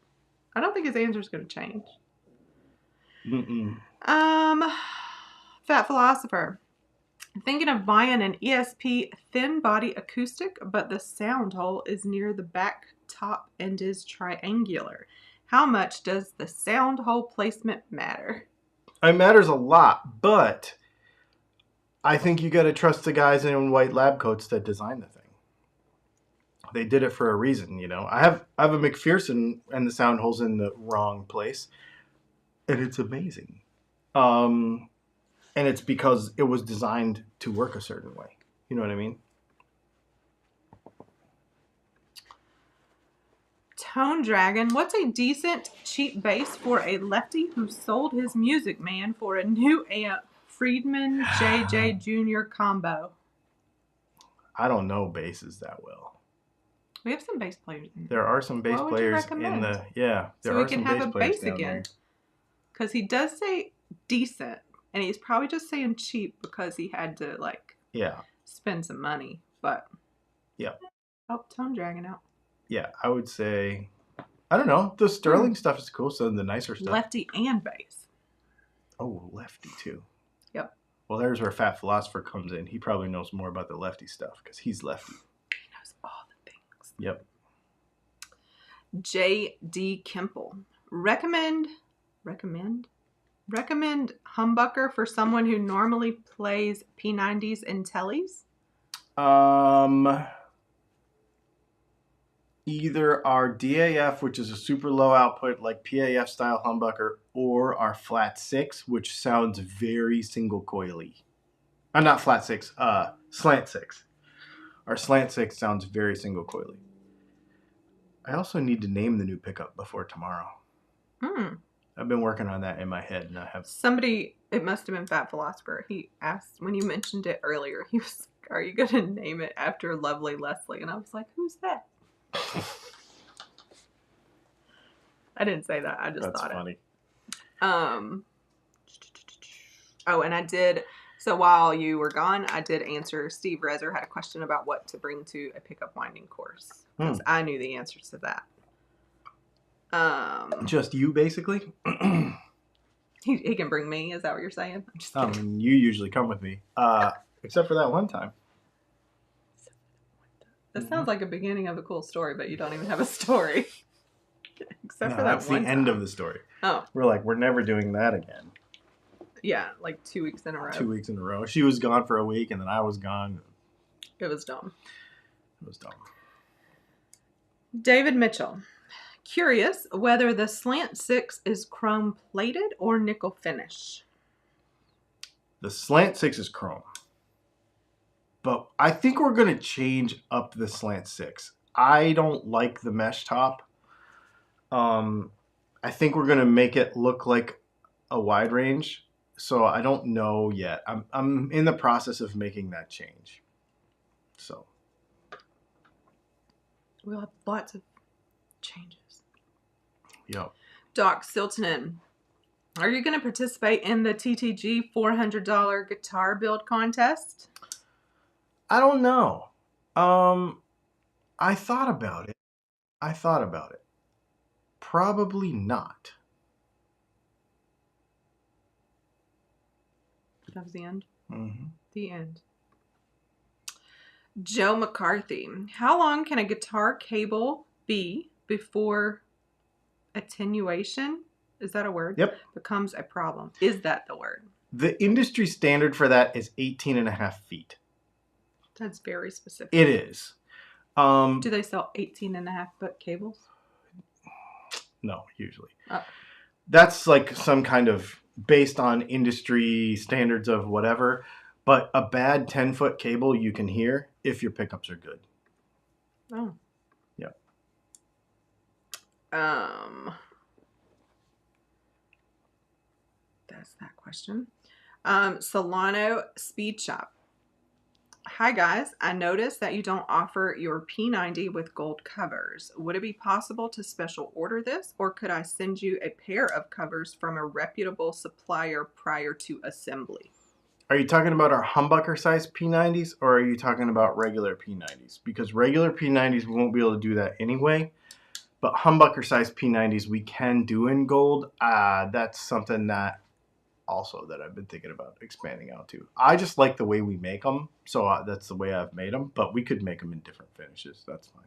I don't think his answer is going to change. Fat Philosopher. Thinking of buying an ESP thin body acoustic, but the sound hole is near the back top and is triangular. How much does the sound hole placement matter? It matters a lot, but I think you got to trust the guys in white lab coats that designed the thing. They did it for a reason, you know. I have a McPherson and the sound hole's in the wrong place, and it's amazing. And it's because it was designed to work a certain way. You know what I mean? Tone Dragon. What's a decent cheap bass for a lefty who sold his Music Man for a new amp Friedman JJ Jr. combo? I don't know basses that well. We have some bass players in there. There are some bass players in the... Yeah. So we can have a bass again. Because he does say decent. And he's probably just saying cheap because he had to, like, spend some money. But, help Tone Dragon out. Yeah, I would say, I don't know. The Sterling stuff is cool, so the nicer stuff. Lefty and bass. Oh, lefty, too. Yep. Well, there's where Fat Philosopher comes in. He probably knows more about the lefty stuff because he's lefty. He knows all the things. Yep. J.D. Kemple. Recommend humbucker for someone who normally plays P90s and tellies? Either our DAF, which is a super low output, like PAF style humbucker, or our flat 6, which sounds very single coily. Not flat six. Slant six. Our slant six sounds very single coily. I also need to name the new pickup before tomorrow. I've been working on that in my head, and I have somebody. It must have been Fat Philosopher. He asked when you mentioned it earlier. He was like, "Are you going to name it after Lovely Leslie?" And I was like, "Who's that?" I didn't say that. I just That's thought funny. it. Oh, and I did. So while you were gone, I did answer. Steve Rezer had a question about what to bring to a pickup winding course because I knew the answers to that. Just you, basically. He can bring me. Is that what you're saying? I'm just kidding. I mean, you usually come with me, except for that one time. That sounds like a beginning of a cool story, but you don't even have a story. Except for that that's one the end time. of the story. Oh. We're never doing that again. Yeah, like 2 weeks in a row. 2 weeks in a row. She was gone for a week, and then I was gone. It was dumb. It was dumb. David Mitchell. Curious whether the Slant 6 is chrome plated or nickel finish. The Slant 6 is chrome. But I think we're going to change up the Slant 6. I don't like the mesh top. I think we're going to make it look like a wide range. So I don't know yet. I'm in the process of making that change. So We'll have lots of changes. Yep. Doc Siltonen. Are you going to participate in the TTG $400 guitar build contest? I don't know. I thought about it. Probably not. That was the end? Mm-hmm. The end. Joe McCarthy. How long can a guitar cable be before attenuation, is that a word? Yep. Becomes a problem? Is that the word? The industry standard for that is 18.5 feet. That's very specific. It is. Do they sell 18.5 foot cables? No, usually. Oh. That's like some kind of based on industry standards of whatever. But a bad 10-foot cable you can hear if your pickups are good. Oh. Yeah. That's that question. Solano Speed Shop. Hi guys, I noticed that you don't offer your P90 with gold covers. Would it be possible to special order this, or could I send you a pair of covers from a reputable supplier prior to assembly? Are you talking about our humbucker size P90s, or are you talking about regular P90s? Because regular P90s, we won't be able to do that anyway. But humbucker size P90s we can do in gold. That's something that also that I've been thinking about expanding out to. I just like the way we make them, so that's the way I've made them. But we could make them in different finishes. That's fine.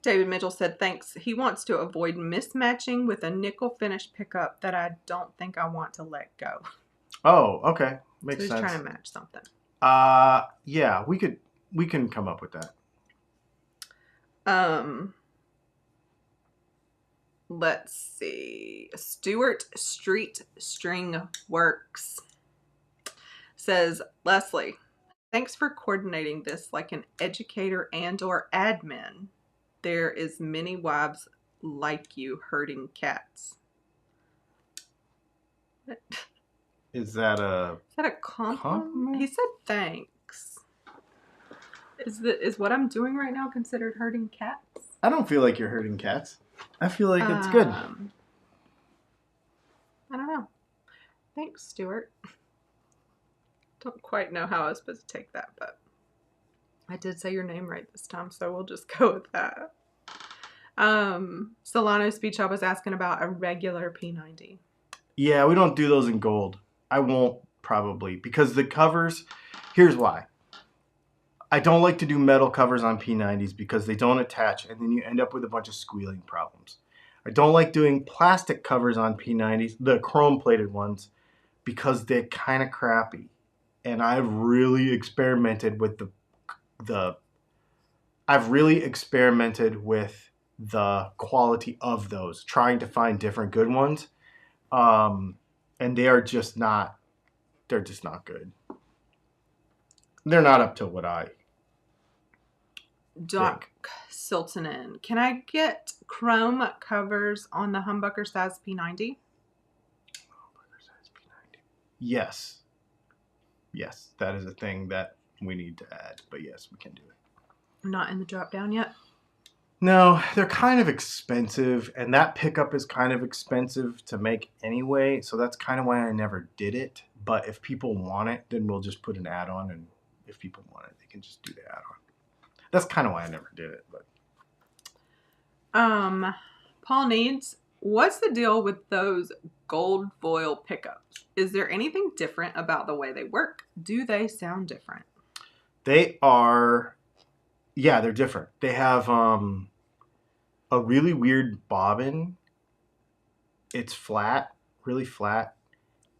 David Mitchell said thanks. He wants to avoid mismatching with a nickel finish pickup that I don't think I want to let go. Oh, okay, makes sense. So he's trying to match something. Yeah, we can come up with that. Let's see. Stewart Street String Works says, Leslie, thanks for coordinating this like an educator and or admin. There is many wives like you herding cats. Is that a compliment? He said thanks. Is what I'm doing right now considered herding cats? I don't feel like you're herding cats. I feel like it's good. I don't know. Thanks, Stuart. Don't quite know how I was supposed to take that, but I did say your name right this time, so we'll just go with that. Solano Speed Shop was asking about a regular P90. Yeah, we don't do those in gold. I won't probably, because the covers, here's why. I don't like to do metal covers on P90s because they don't attach and then you end up with a bunch of squealing problems. I don't like doing plastic covers on P90s, the chrome plated ones, because they're kind of crappy. And I've really experimented with the quality of those, trying to find different good ones. And they're just not good. they're not up to what I Doc Siltonen. Can I get chrome covers on the humbucker size P90? Yes. Yes, that is a thing that we need to add. But yes, we can do it. Not in the drop down yet. No, they're kind of expensive, and that pickup is kind of expensive to make anyway, so that's kind of why I never did it. But if people want it, then we'll just put an add-on, and if people want it, they can just do the add-on. That's kind of why I never did it. But Paul needs, what's the deal with those gold foil pickups? Is there anything different about the way they work? Do they sound different? they are, yeah, they're different. They have a really weird bobbin. It's flat, really flat.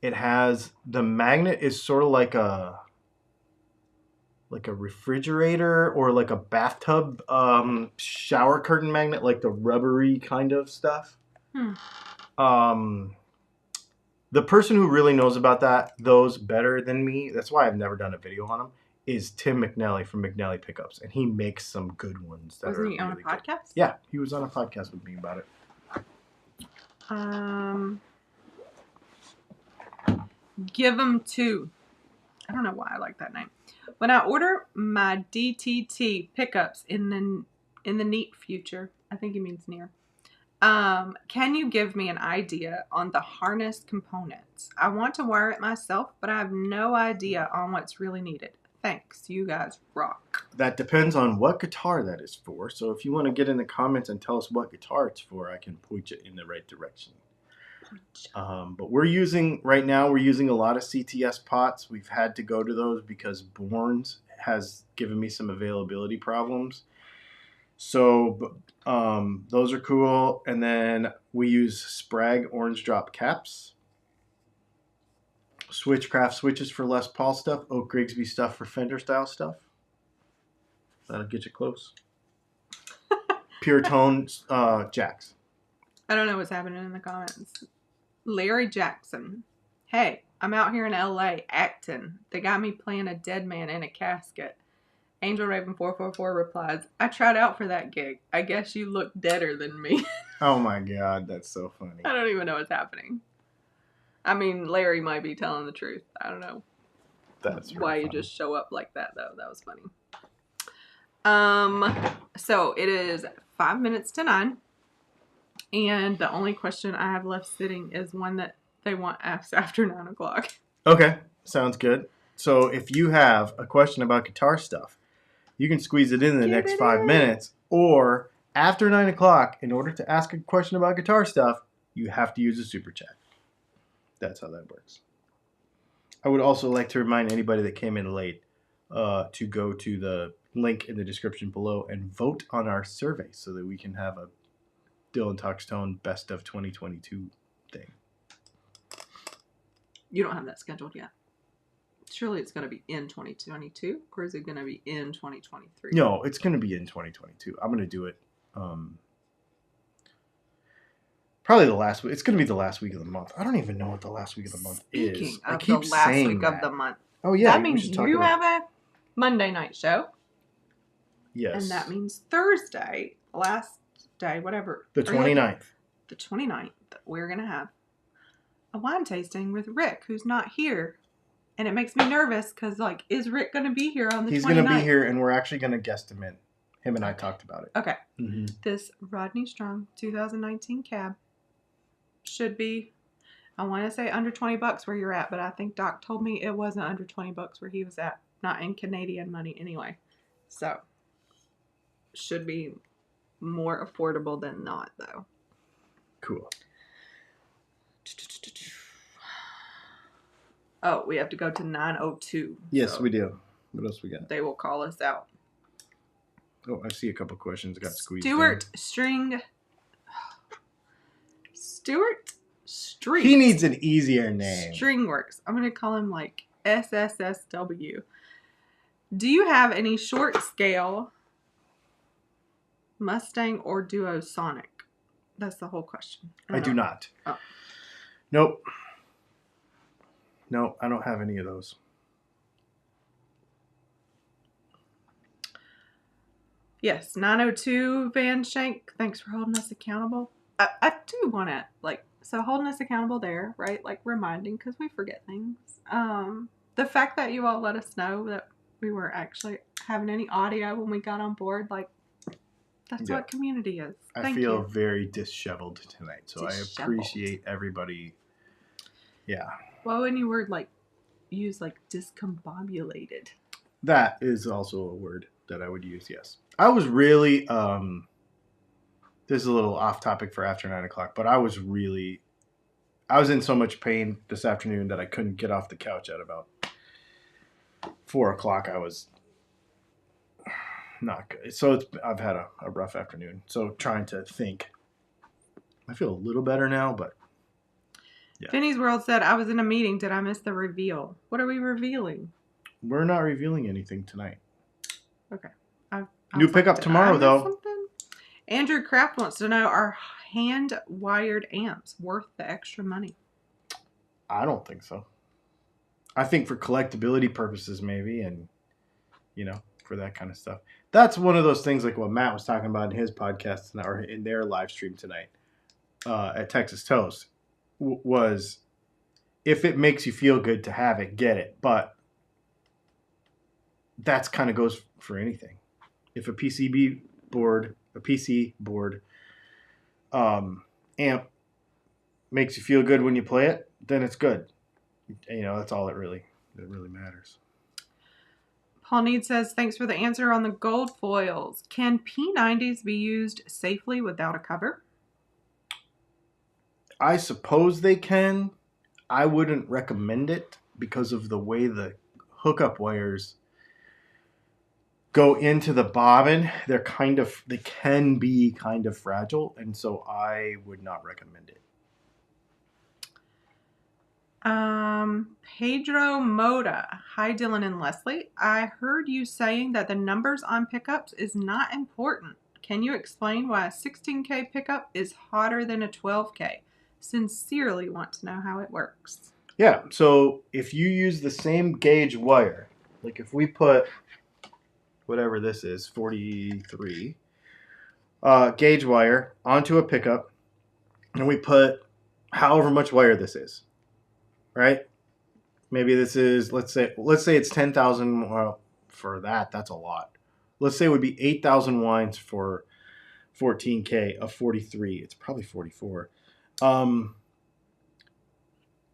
It has, the magnet is sort of like a refrigerator or like a bathtub shower curtain magnet, like the rubbery kind of stuff. The person who really knows about those better than me, that's why I've never done a video on them, is Tim McNally from McNally Pickups, and he makes some good ones. Wasn't he on a podcast? Good. Yeah, he was on a podcast with me about it. Give them two. I don't know why I like that name. When I order my DTT pickups in the neat future, I think he means near. Can you give me an idea on the harness components? I want to wire it myself, but I have no idea on what's really needed. Thanks. You guys rock. That depends on what guitar that is for. So if you want to get in the comments and tell us what guitar it's for, I can point you in the right direction. But right now we're using a lot of CTS pots. We've had to go to those because Bourne's has given me some availability problems. So those are cool. And then we use Sprague orange drop caps. Switchcraft switches for Les Paul stuff. Oak Grigsby stuff for Fender style stuff. That'll get you close. Pure Tone jacks. I don't know what's happening in the comments. Larry Jackson. Hey, I'm out here in LA acting. They got me playing a dead man in a casket. Angel Raven 444 replies, I tried out for that gig. I guess you look deader than me. Oh my God, that's so funny. I don't even know what's happening. I mean, Larry might be telling the truth. I don't know. That's why you just show up like that, though. That was funny. So it is 5 minutes to 9. And the only question I have left sitting is one that they want asked after 9 o'clock. Okay, sounds good. So if you have a question about guitar stuff, you can squeeze it in the next 5 minutes. Or after 9 o'clock, in order to ask a question about guitar stuff, you have to use a super chat. That's how that works. I would also like to remind anybody that came in late to go to the link in the description below and vote on our survey so that we can have a Dylan Talks Tone Best of 2022 thing. You don't have that scheduled yet. Surely it's going to be in 2022, or is it going to be in 2023? No, it's going to be in 2022. I'm going to do it probably the last week. It's going to be the last week of the month. I don't even know what the last week of the month is. Speaking of the last week of the month. Oh, yeah. That means you have a Monday night show. Yes. And that means Thursday, last day, whatever. The 29th. The 29th, we're going to have a wine tasting with Rick, who's not here. And it makes me nervous because, like, is Rick going to be here on the 29th? He's going to be here, and we're actually going to guest him in. Him and I talked about it. Okay. Mm-hmm. This Rodney Strong 2019 cab should be, I want to say under $20 where you're at, but I think Doc told me it wasn't under $20 where he was at. Not in Canadian money anyway. So, should be more affordable than not, though. Cool. Oh, we have to go to 9:02. Yes, so we do. What else we got? they will call us out. Oh, I see a couple questions got squeezed Stuart Street. He needs an easier name. Stringworks. I'm going to call him like SSSW. Do you have any short scale Mustang or Duo Sonic? That's the whole question. I do not. Oh. Nope. No, I don't have any of those. Yes, 902 Van Shank. Thanks for holding us accountable. I do want to, so holding us accountable there, right? Like reminding, because we forget things. The fact that you all let us know that we were actually having any audio when we got on board, that's what community is. Thank you. I feel very disheveled tonight, so I appreciate everybody. Yeah. Well, any word use discombobulated. That is also a word that I would use, yes. I was really, this is a little off topic for after 9 o'clock, but I was in so much pain this afternoon that I couldn't get off the couch at about 4 o'clock. I was not good. So I've had a rough afternoon. So trying to think. I feel a little better now, but yeah. Finney's World said, I was in a meeting. Did I miss the reveal? What are we revealing? We're not revealing anything tonight. Okay. New pickup tomorrow, though. Something? Andrew Kraft wants to know, are hand-wired amps worth the extra money? I don't think so. I think for collectability purposes, maybe, and, for that kind of stuff. That's one of those things like what Matt was talking about in his podcast or in their live stream tonight at Texas Toast was if it makes you feel good to have it, get it. But that's kind of goes for anything. If a PC board amp makes you feel good when you play it, then it's good. That's all that really matters. Paul Need says, thanks for the answer on the gold foils. Can P90s be used safely without a cover? I suppose they can. I wouldn't recommend it because of the way the hookup wires go into the bobbin. They can be kind of fragile, and so I would not recommend it. Pedro Moda. Hi, Dylan and Leslie. I heard you saying that the numbers on pickups is not important. Can you explain why a 16K pickup is hotter than a 12K? Sincerely want to know how it works. Yeah, so if you use the same gauge wire, like if we put whatever this is, 43 gauge wire onto a pickup, and we put however much wire this is, right? Maybe this is, let's say it's 10,000. Well, for that's a lot. Let's say it would be 8,000 winds for 14K of 43. It's probably 44. And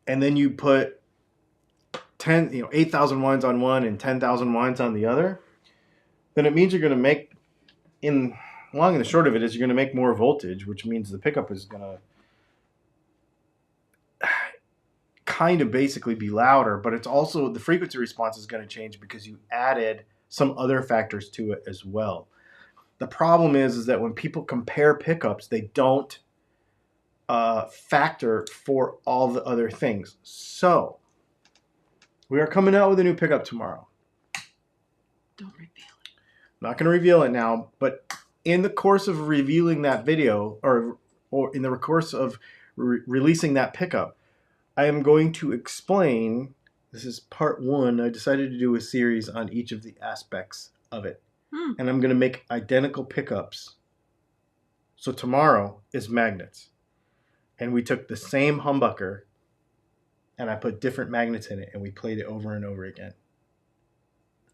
then you put 8,000 winds on one and 10,000 winds on the other. Then it means you're going to make, long and the short of it is you're going to make more voltage, which means the pickup is going to kind of basically be louder, but it's also the frequency response is going to change because you added some other factors to it as well. The problem is that when people compare pickups, they don't factor for all the other things. So we are coming out with a new pickup tomorrow. Don't reveal it. I'm not going to reveal it now, but in the course of revealing that video or in the course of releasing that pickup, I am going to explain, this is part 1, I decided to do a series on each of the aspects of it. And I'm going to make identical pickups. So tomorrow is magnets. And we took the same humbucker and I put different magnets in it and we played it over and over again.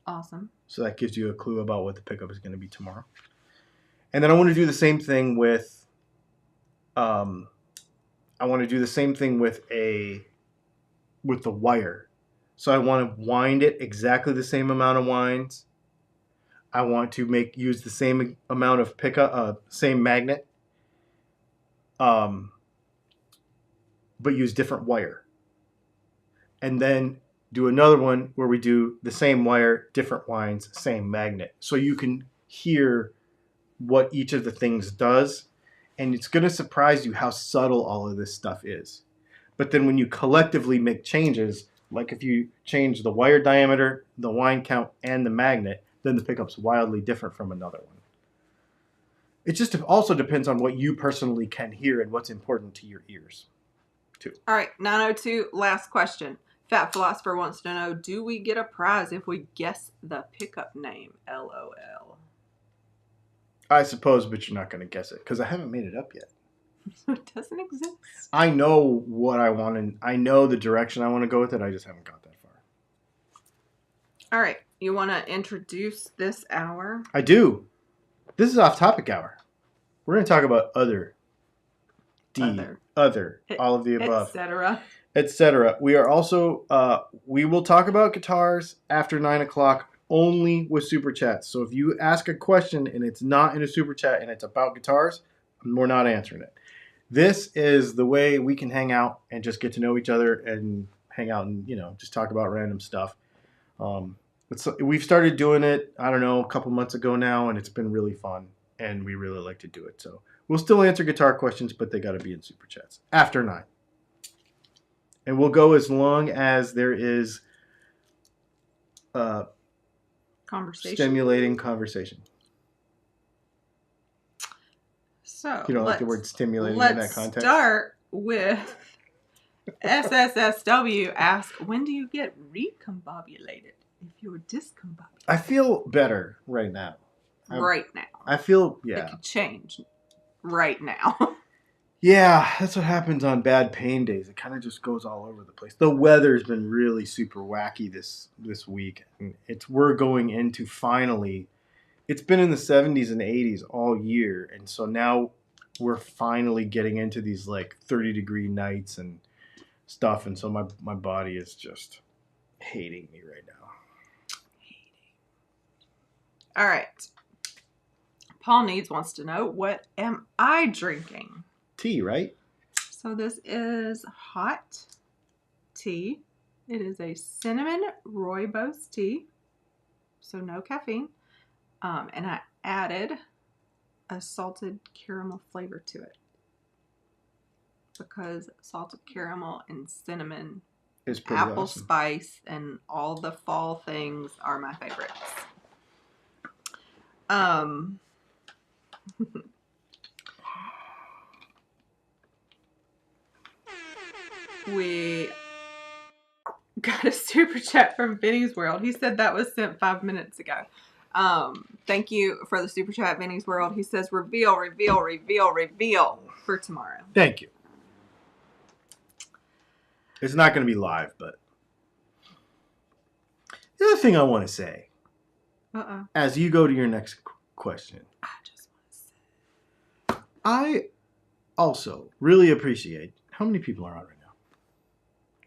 Awesome. So that gives you a clue about what the pickup is going to be tomorrow. And then I want to do the same thing with with the wire. So I want to wind it exactly the same amount of winds. I want to use the same amount of pickup, same magnet, but use different wire. And then do another one where we do the same wire, different winds, same magnet. So you can hear what each of the things does. And it's going to surprise you how subtle all of this stuff is. But then when you collectively make changes, like if you change the wire diameter, the wind count, and the magnet, then the pickup's wildly different from another one. It just also depends on what you personally can hear and what's important to your ears, too. All right, 902, last question. Fat Philosopher wants to know, do we get a prize if we guess the pickup name? LOL. I suppose, but you're not going to guess it because I haven't made it up yet. It doesn't exist. I know what I want and I know the direction I want to go with it. I just haven't got that far. All right. You want to introduce this hour? I do. This is off-topic hour. We're going to talk about other, all of the above, etc. We are also, we will talk about guitars after 9 o'clock only with Super Chats. So if you ask a question and it's not in a Super Chat and it's about guitars, we're not answering it. This is the way we can hang out and just get to know each other and hang out and, just talk about random stuff. We've started doing it, I don't know, a couple months ago now, and it's been really fun, and we really like to do it. So we'll still answer guitar questions, but they got to be in Super Chats after 9. And we'll go as long as there is stimulating conversation. So you don't like the word stimulating in that context? Let's start with SSSW asks, when do you get recombobulated if you're discombobulated? I feel better right now. I feel, It could change right now. Yeah, that's what happens on bad pain days. It kind of just goes all over the place. The weather's been really super wacky this week. And we're going into finally, it's been in the 70s and 80s all year. And so now we're finally getting into these like 30-degree nights and stuff. And so my body is just hating me right now. All right. Paul Needs wants to know, what am I drinking? Tea, right? So this is hot tea. It is a cinnamon rooibos tea. So no caffeine. And I added a salted caramel flavor to it. Because salted caramel and cinnamon, is pretty apple awesome. Spice, and all the fall things are my favorites. We got a super chat from Vinny's World. He said that was sent 5 minutes ago. Thank you for the super chat, Vinny's World. He says, reveal for tomorrow. Thank you. It's not going to be live, but the other thing I want to say, as you go to your next question, I just want to say, I also really appreciate, how many people are on right now?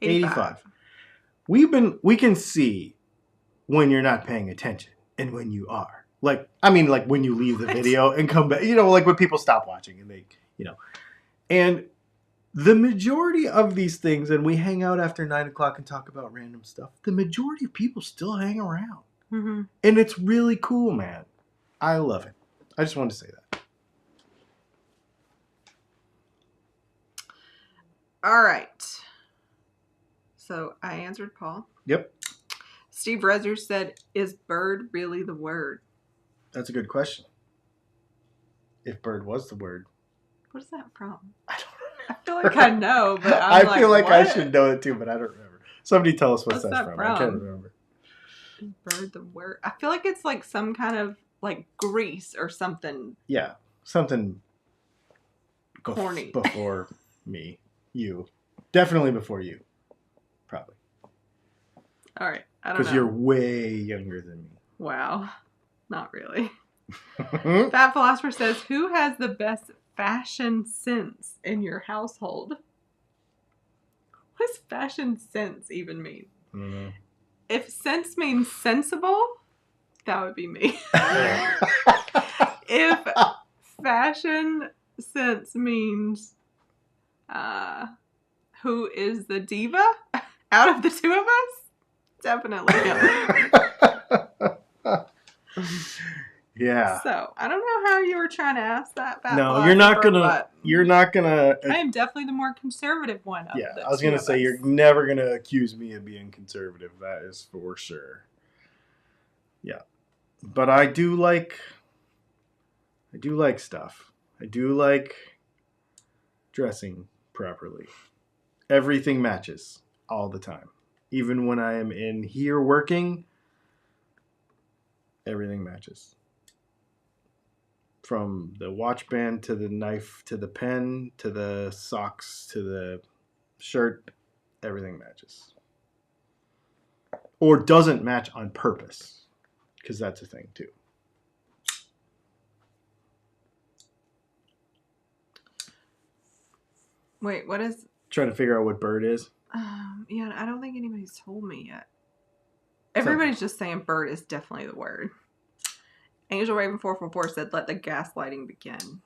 85. We can see when you're not paying attention and when you are. Like when you leave the video and come back, like when people stop watching and they, and the majority of these things, and we hang out after 9 o'clock and talk about random stuff, the majority of people still hang around. Mm-hmm. And it's really cool, man. I love it. I just wanted to say that. All right. So I answered Paul. Yep. Steve Rezer said, is bird really the word? That's a good question. If bird was the word. What is that from? I don't know. I feel like I know, but I feel like I should know it too, but I don't remember. Somebody tell us what's that from. I can't remember. Is bird the word? I feel like it's like some kind of like Grease or something. Yeah. Something corny. Before me. You. Definitely before you. Probably. All right. I don't know. Because you're way younger than me. Wow. Not really. Fat Philosopher says, who has the best fashion sense in your household? What does fashion sense even mean? Mm-hmm. If sense means sensible, that would be me. If fashion sense means who is the diva out of the two of us, definitely him. Yeah. So I don't know how you were trying to ask that. No, you're not gonna. I am definitely the more conservative one. Of I was gonna say you're never gonna accuse me of being conservative. That is for sure. Yeah, but I do like stuff. I do like dressing properly. Everything matches all the time. Even when I am in here working, everything matches. From the watch band to the knife to the pen to the socks to the shirt, everything matches. Or doesn't match on purpose, because that's a thing too. Wait, what is... Trying to figure out what bird is. Yeah, I don't think anybody's told me yet. Everybody's just saying bird is definitely the word. Angel Raven 444 said, "Let the gaslighting begin."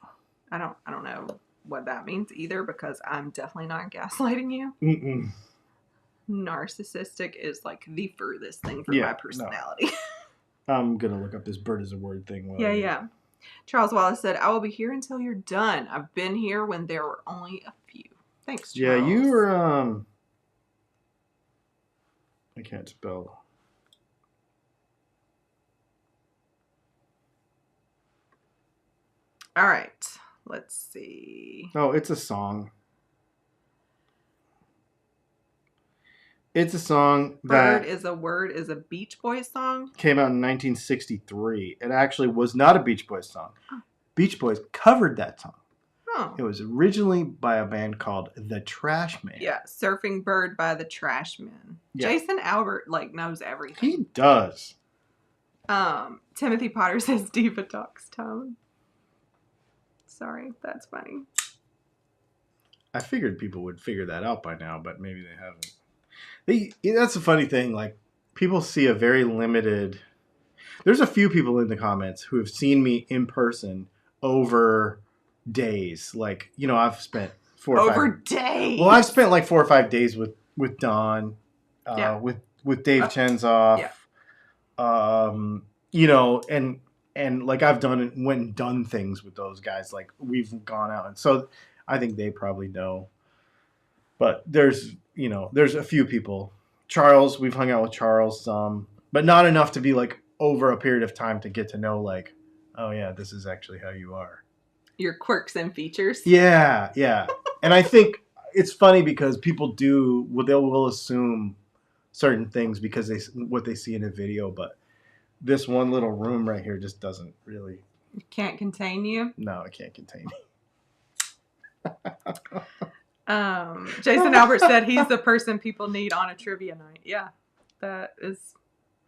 I don't know what that means either, because I'm definitely not gaslighting you. Mm-mm. Narcissistic is like the furthest thing from my personality. No. I'm gonna look up this bird is a word thing. Yeah. Charles Wallace said, "I will be here until you're done. I've been here when there were only a few." Thanks, Charles. Yeah, you were I can't spell. All right. Let's see. Oh, it's a song. It's a song that... Bird is a Word is a Beach Boys song. Came out in 1963. It actually was not a Beach Boys song. Oh. Beach Boys covered that song. Oh. It was originally by a band called The Trashmen. Yeah, Surfing Bird by The Trashmen. Yeah. Jason Albert knows everything. He does. Timothy Potter says Diva Talks Tone. Sorry, that's funny. I figured people would figure that out by now, but maybe they haven't. That's a funny thing. People see a very limited... There's a few people in the comments who have seen me in person over days. I've spent 4 or 5... Over days? Well, I've spent 4 or 5 days with Don, with Dave Chenzoff. Yeah. And I've went and done things with those guys. We've gone out. And so I think they probably know. But there's a few people. Charles, we've hung out with Charles some, but not enough to be over a period of time to get to know oh yeah, this is actually how you are. Your quirks and features. Yeah, yeah. And I think it's funny because people will assume certain things because what they see in a video, but this one little room right here just doesn't really... It can't contain you? No, it can't contain me. Jason Albert said he's the person people need on a trivia night. Yeah, that is...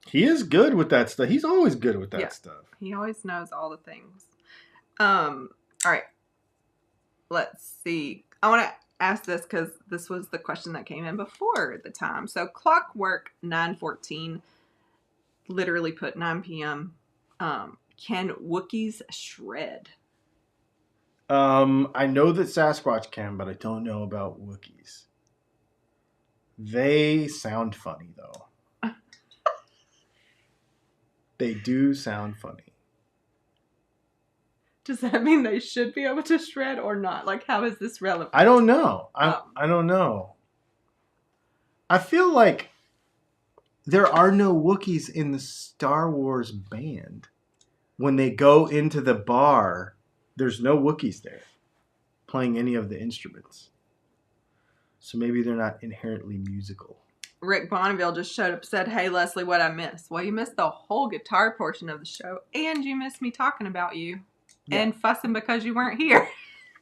He is good with that stuff. He's always good with that stuff. He always knows all the things. All right. Let's see. I want to ask this because this was the question that came in before the time. So Clockwork 914 literally put 9 p.m. Can Wookiees shred? I know that Sasquatch can, but I don't know about Wookiees. They sound funny, though. They do sound funny. Does that mean they should be able to shred or not? How is this relevant? I don't know. I don't know. I feel like there are no Wookiees in the Star Wars band. When they go into the bar, there's no Wookiees there playing any of the instruments. So maybe they're not inherently musical. Rick Bonneville just showed up and said, "Hey, Leslie, what I missed?" Well, you missed the whole guitar portion of the show, and you missed me talking about you and fussing because you weren't here.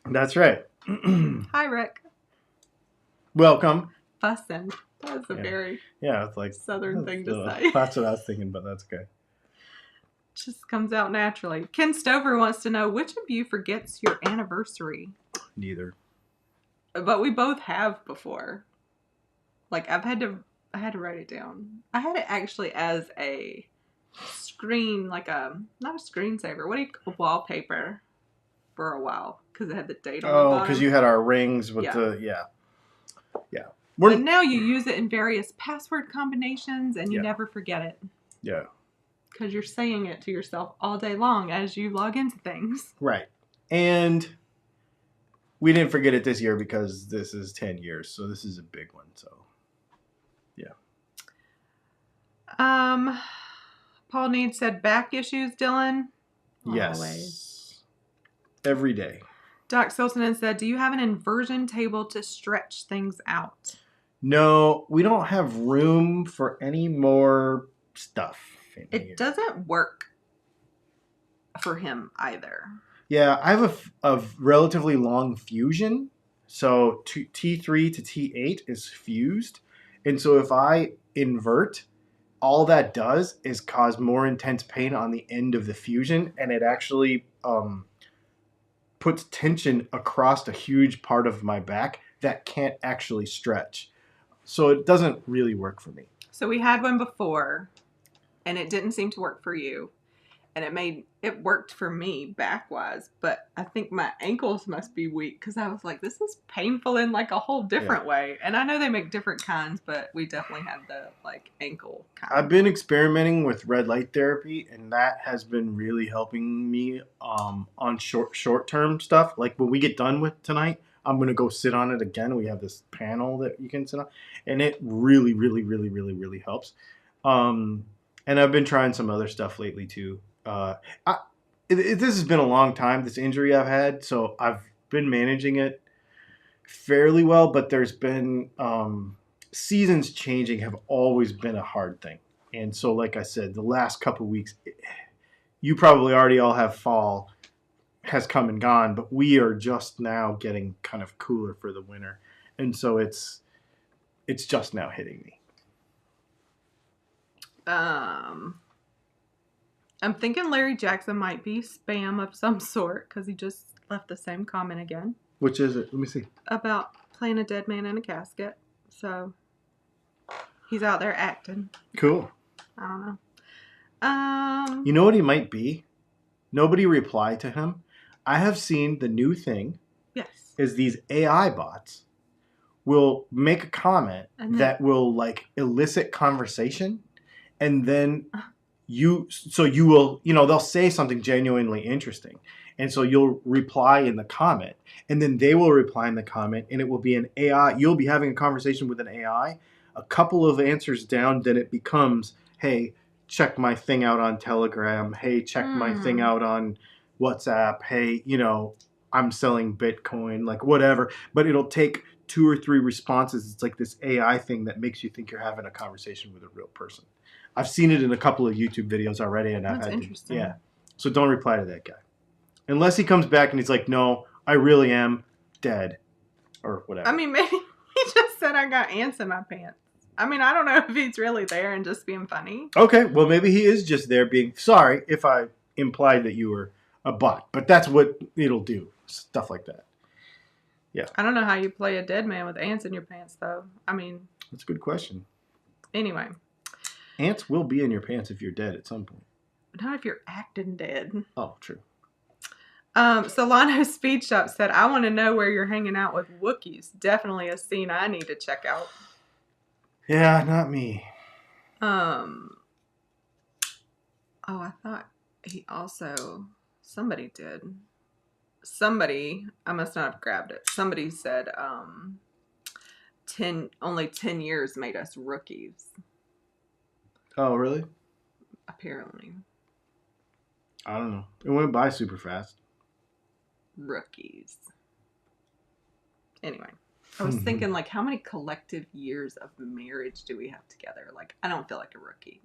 That's right. Hi, Rick. Welcome. Fussing. That's a very it's Southern thing to say. That's what I was thinking, but that's okay. Just comes out naturally. Ken Stover wants to know, which of you forgets your anniversary? Neither. But we both have before. I had to write it down. I had it actually as a screen, not a screensaver. What do you call wallpaper for a while? Because it had the date on the bottom. Oh, because you had our rings with yeah. But now you use it in various password combinations and you never forget it. Yeah. Because you're saying it to yourself all day long as you log into things. Right. And we didn't forget it this year because this is 10 years. So this is a big one. So, yeah. Paul Need said back issues, Dylan? Yes. Always. Every day. Doc Siltonen said, do you have an inversion table to stretch things out? No, we don't have room for any more stuff. It doesn't work for him either. Yeah, I have a relatively long fusion. So T3 to T8 is fused. And so if I invert, all that does is cause more intense pain on the end of the fusion. And it actually puts tension across a huge part of my back that can't actually stretch. So it doesn't really work for me. So we had one before, and it didn't seem to work for you. And it worked for me back-wise, but I think my ankles must be weak because I was like, this is painful in like a whole different way. And I know they make different kinds, but we definitely had the like ankle kind. I've been experimenting with red light therapy, and that has been really helping me on short term stuff. Like when we get done with tonight, I'm gonna go sit on it again. We have this panel that you can sit on, and it really, really, really, really, really helps. And I've been trying some other stuff lately too. This has been a long time, this injury I've had, so I've been managing it fairly well, but there's been seasons changing have always been a hard thing. And so, like I said, the last couple of weeks, you probably already all have fall has come and gone, but we are just now getting kind of cooler for the winter. And so it's just now hitting me. I'm thinking Larry Jackson might be spam of some sort because he just left the same comment again. Which is it? Let me see. About playing a dead man in a casket. So he's out there acting. Cool. I don't know. You know what he might be? Nobody replied to him. I have seen the new thing. Yes. Is these AI bots will make a comment that will like elicit conversation, and then you will, they'll say something genuinely interesting, and so you'll reply in the comment, and then they will reply in the comment, and it will be an AI. You'll be having a conversation with an AI. A couple of answers down, then it becomes, hey, check my thing out on Telegram. Hey, check my thing out on WhatsApp. Hey, I'm selling Bitcoin, like whatever. But it'll take 2 or 3 responses. It's like this AI thing that makes you think you're having a conversation with a real person. I've seen it in a couple of YouTube videos already, and I've had interesting. Yeah. So don't reply to that guy. Unless he comes back and he's like, no, I really am dead. Or whatever. I mean, maybe he just said I got ants in my pants. I mean, I don't know if he's really there and just being funny. Okay, well, maybe he is just there being sorry if I implied that you were a bot. But that's what it'll do. Stuff like that. Yeah. I don't know how you play a dead man with ants in your pants, though. I mean. That's a good question. Anyway. Ants will be in your pants if you're dead at some point. Not if you're acting dead. Oh, true. Solano's Speed Shop said, I want to know where you're hanging out with Wookiees. Definitely a scene I need to check out. Yeah, not me. Oh, I thought he also... Somebody did. Somebody, I must not have grabbed it. Somebody said, only 10 years made us rookies. Oh, really? Apparently. I don't know. It went by super fast. Rookies. Anyway, I was thinking, like, how many collective years of marriage do we have together? Like, I don't feel like a rookie.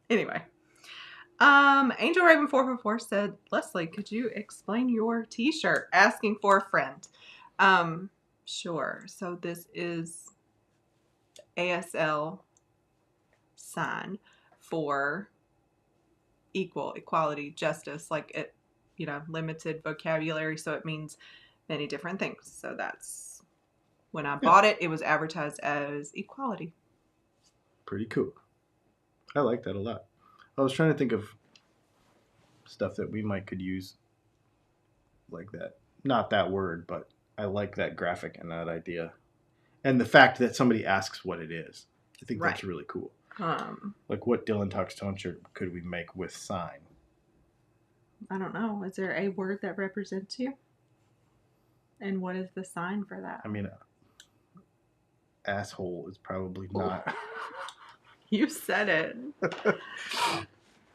Anyway. Angel Raven 444 said, Leslie, could you explain your t-shirt? Asking for a friend. Sure. So this is ASL sign for equality, justice, like it, limited vocabulary. So it means many different things. So that's when I bought it, it was advertised as equality. Pretty cool. I like that a lot. I was trying to think of stuff that we could use like that. Not that word, but I like that graphic and that idea. And the fact that somebody asks what it is. I think that's really cool. Like what Dylan Talks Tone shirt could we make with sign? I don't know. Is there a word that represents you? And what is the sign for that? I mean, asshole is probably not. You said it.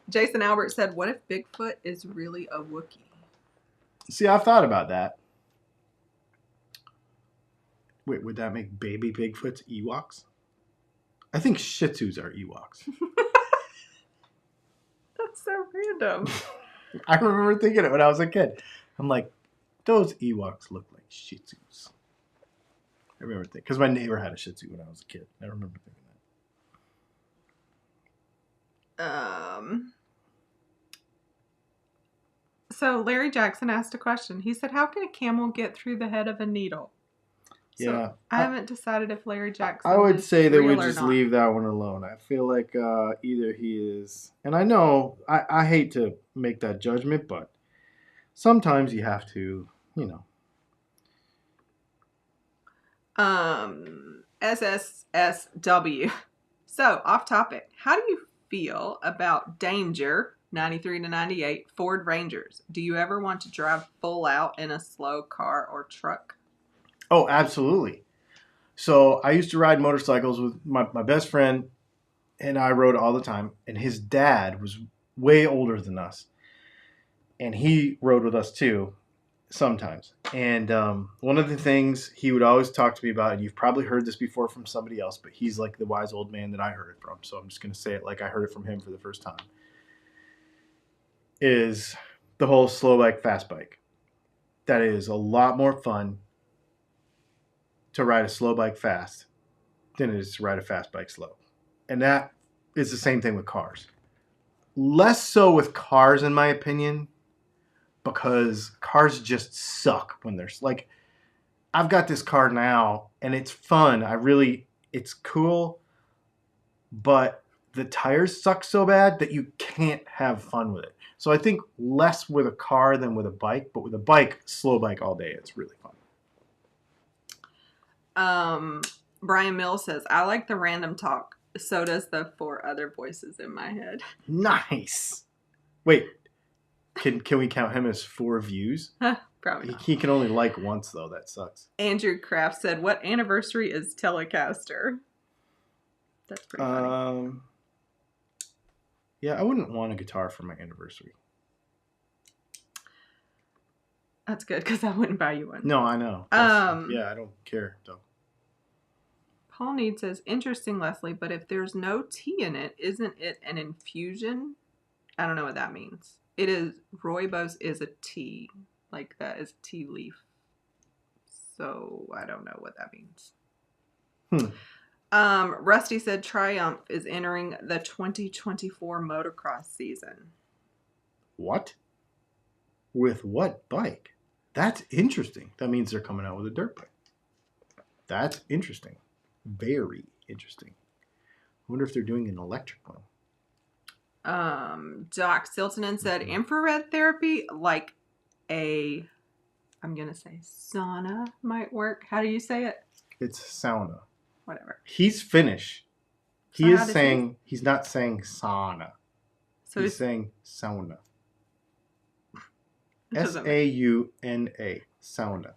Jason Albert said, what if Bigfoot is really a Wookiee? See, I've thought about that. Wait, would that make baby Bigfoots Ewoks? I think Shih Tzus are Ewoks. That's so random. I remember thinking it when I was a kid. I'm like, those Ewoks look like Shih Tzus. I remember thinking, because my neighbor had a Shih Tzu when I was a kid. I remember thinking that. So Larry Jackson asked a question. He said, how can a camel get through the head of a needle? So Yeah. I haven't decided if Larry Jackson I would is say that we real or just not. leave that one alone. I feel like either he is, and I know I hate to make that judgment, but sometimes you have to, you know. SSSW. So, off topic. How do you feel about Danger 93 to 98 Ford Rangers? Do you ever want to drive full out in a slow car or truck? Oh, absolutely. So I used to ride motorcycles with my best friend, and I rode all the time. And his dad was way older than us, and he rode with us too sometimes. And one of the things he would always talk to me about, and you've probably heard this before from somebody else, but he's like the wise old man that I heard it from. So I'm just going to say it like I heard it from him for the first time, is the whole slow bike, fast bike. That is a lot more fun to ride a slow bike fast than it is to ride a fast bike slow. And that is the same thing with cars. Less so with cars, in my opinion, because cars just suck when there's like, I've got this car now and it's fun. It's cool, but the tires suck so bad that you can't have fun with it. So I think less with a car than with a bike, but with a bike, slow bike all day, it's really fun. Brian Mills says, I like the random talk. So does the 4 other voices in my head. Nice. Wait, can we count him as 4 views? Probably not. He can only like once, though. That sucks. Andrew Kraft said, what anniversary is Telecaster? That's pretty funny. Yeah, I wouldn't want a guitar for my anniversary. That's good, because I wouldn't buy you one. No, I know. Yeah, I don't care, though. Paul Need says, interesting, Leslie, but if there's no tea in it, isn't it an infusion? I don't know what that means. It is, rooibos is a tea. Like, that is tea leaf. So, I don't know what that means. Rusty said Triumph is entering the 2024 motocross season. What? With what bike? That's interesting. That means they're coming out with a dirt bike. That's interesting. Very interesting. I wonder if they're doing an electric one. Doc Siltonen said infrared therapy, like I'm going to say sauna, might work. How do you say it? It's sauna. Whatever. He's Finnish. He is saying, he's not saying sauna. So he's saying sauna. Sauna. Sauna.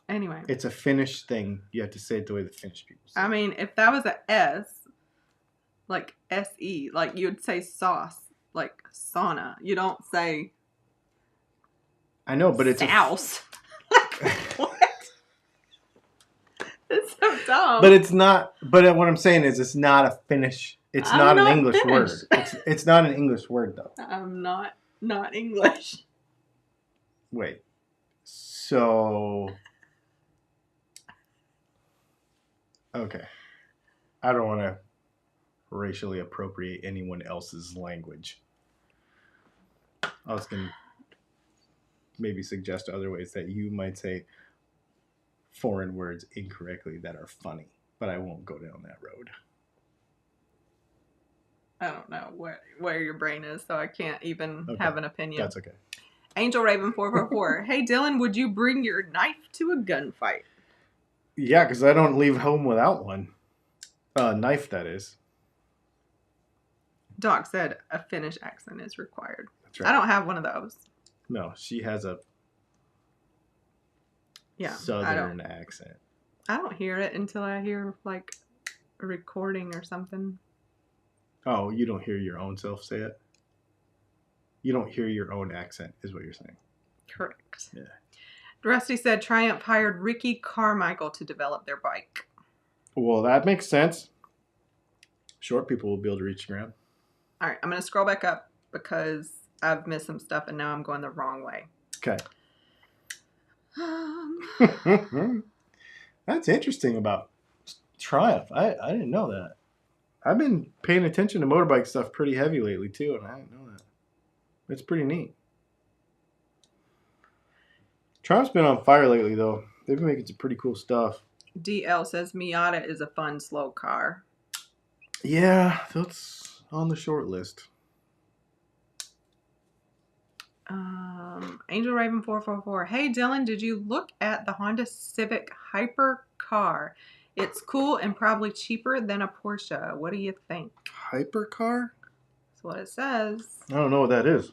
Anyway. It's a Finnish thing. You have to say it the way the Finnish people say it. I mean, if that was a S, like S-E, like you'd say sauce, like sauna. You don't say I know, but it's souse. Like, what? It's so dumb. But it's not, but what I'm saying is it's not a Finnish, it's not an English word. It's not an English word, though. I'm not English. Wait. So... Okay. I don't want to racially appropriate anyone else's language. I was going to maybe suggest other ways that you might say foreign words incorrectly that are funny, but I won't go down that road. I don't know where your brain is, so I can't even have an opinion. That's okay. Angel Raven 444. Hey Dylan, would you bring your knife to a gunfight? Yeah, because I don't leave home without one. Knife, that is. Doc said a Finnish accent is required. That's right. I don't have one of those. No, she has a southern accent. I don't hear it until I hear like a recording or something. Oh, you don't hear your own self say it? You don't hear your own accent, is what you're saying. Correct. Yeah. Rusty said Triumph hired Ricky Carmichael to develop their bike. Well, that makes sense. Short people will be able to reach the ground. All right, I'm going to scroll back up because I've missed some stuff and now I'm going the wrong way. Okay. That's interesting about Triumph. I didn't know that. I've been paying attention to motorbike stuff pretty heavy lately too, and I didn't know that. It's pretty neat. Triumph's been on fire lately though. They've been making some pretty cool stuff. DL says Miata is a fun, slow car. Yeah, that's on the short list. Angel Raven 444. Hey Dylan, did you look at the Honda Civic Hyper car? It's cool and probably cheaper than a Porsche. What do you think? Hypercar? That's what it says. I don't know what that is.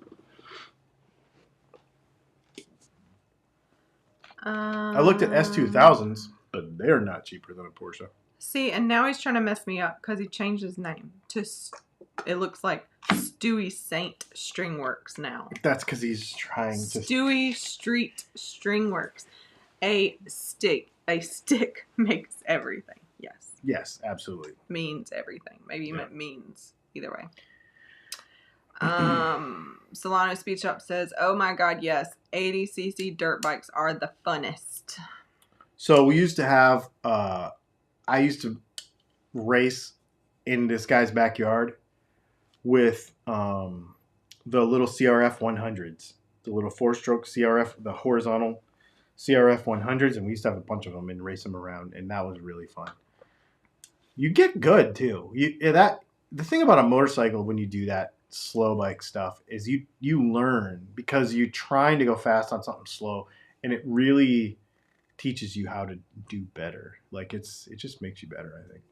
I looked at S2000s, but they're not cheaper than a Porsche. See, and now he's trying to mess me up because he changed his name to, it looks like Stewie Saint Stringworks now. That's because he's trying to... Stewie Street Stringworks. A stick makes everything. Yes. Yes, absolutely. Means everything. Maybe you meant means. Either way. Solano Speed Shop says, oh my god, yes. 80cc dirt bikes are the funnest. So we used to have... I used to race in this guy's backyard with the little CRF 100s, the little 4-stroke CRF, the horizontal CRF 100s, and we used to have a bunch of them and race them around, and that was really fun. You get good too. The thing about a motorcycle when you do that slow bike stuff is you learn because you're trying to go fast on something slow, and it really teaches you how to do better. Like it just makes you better, I think.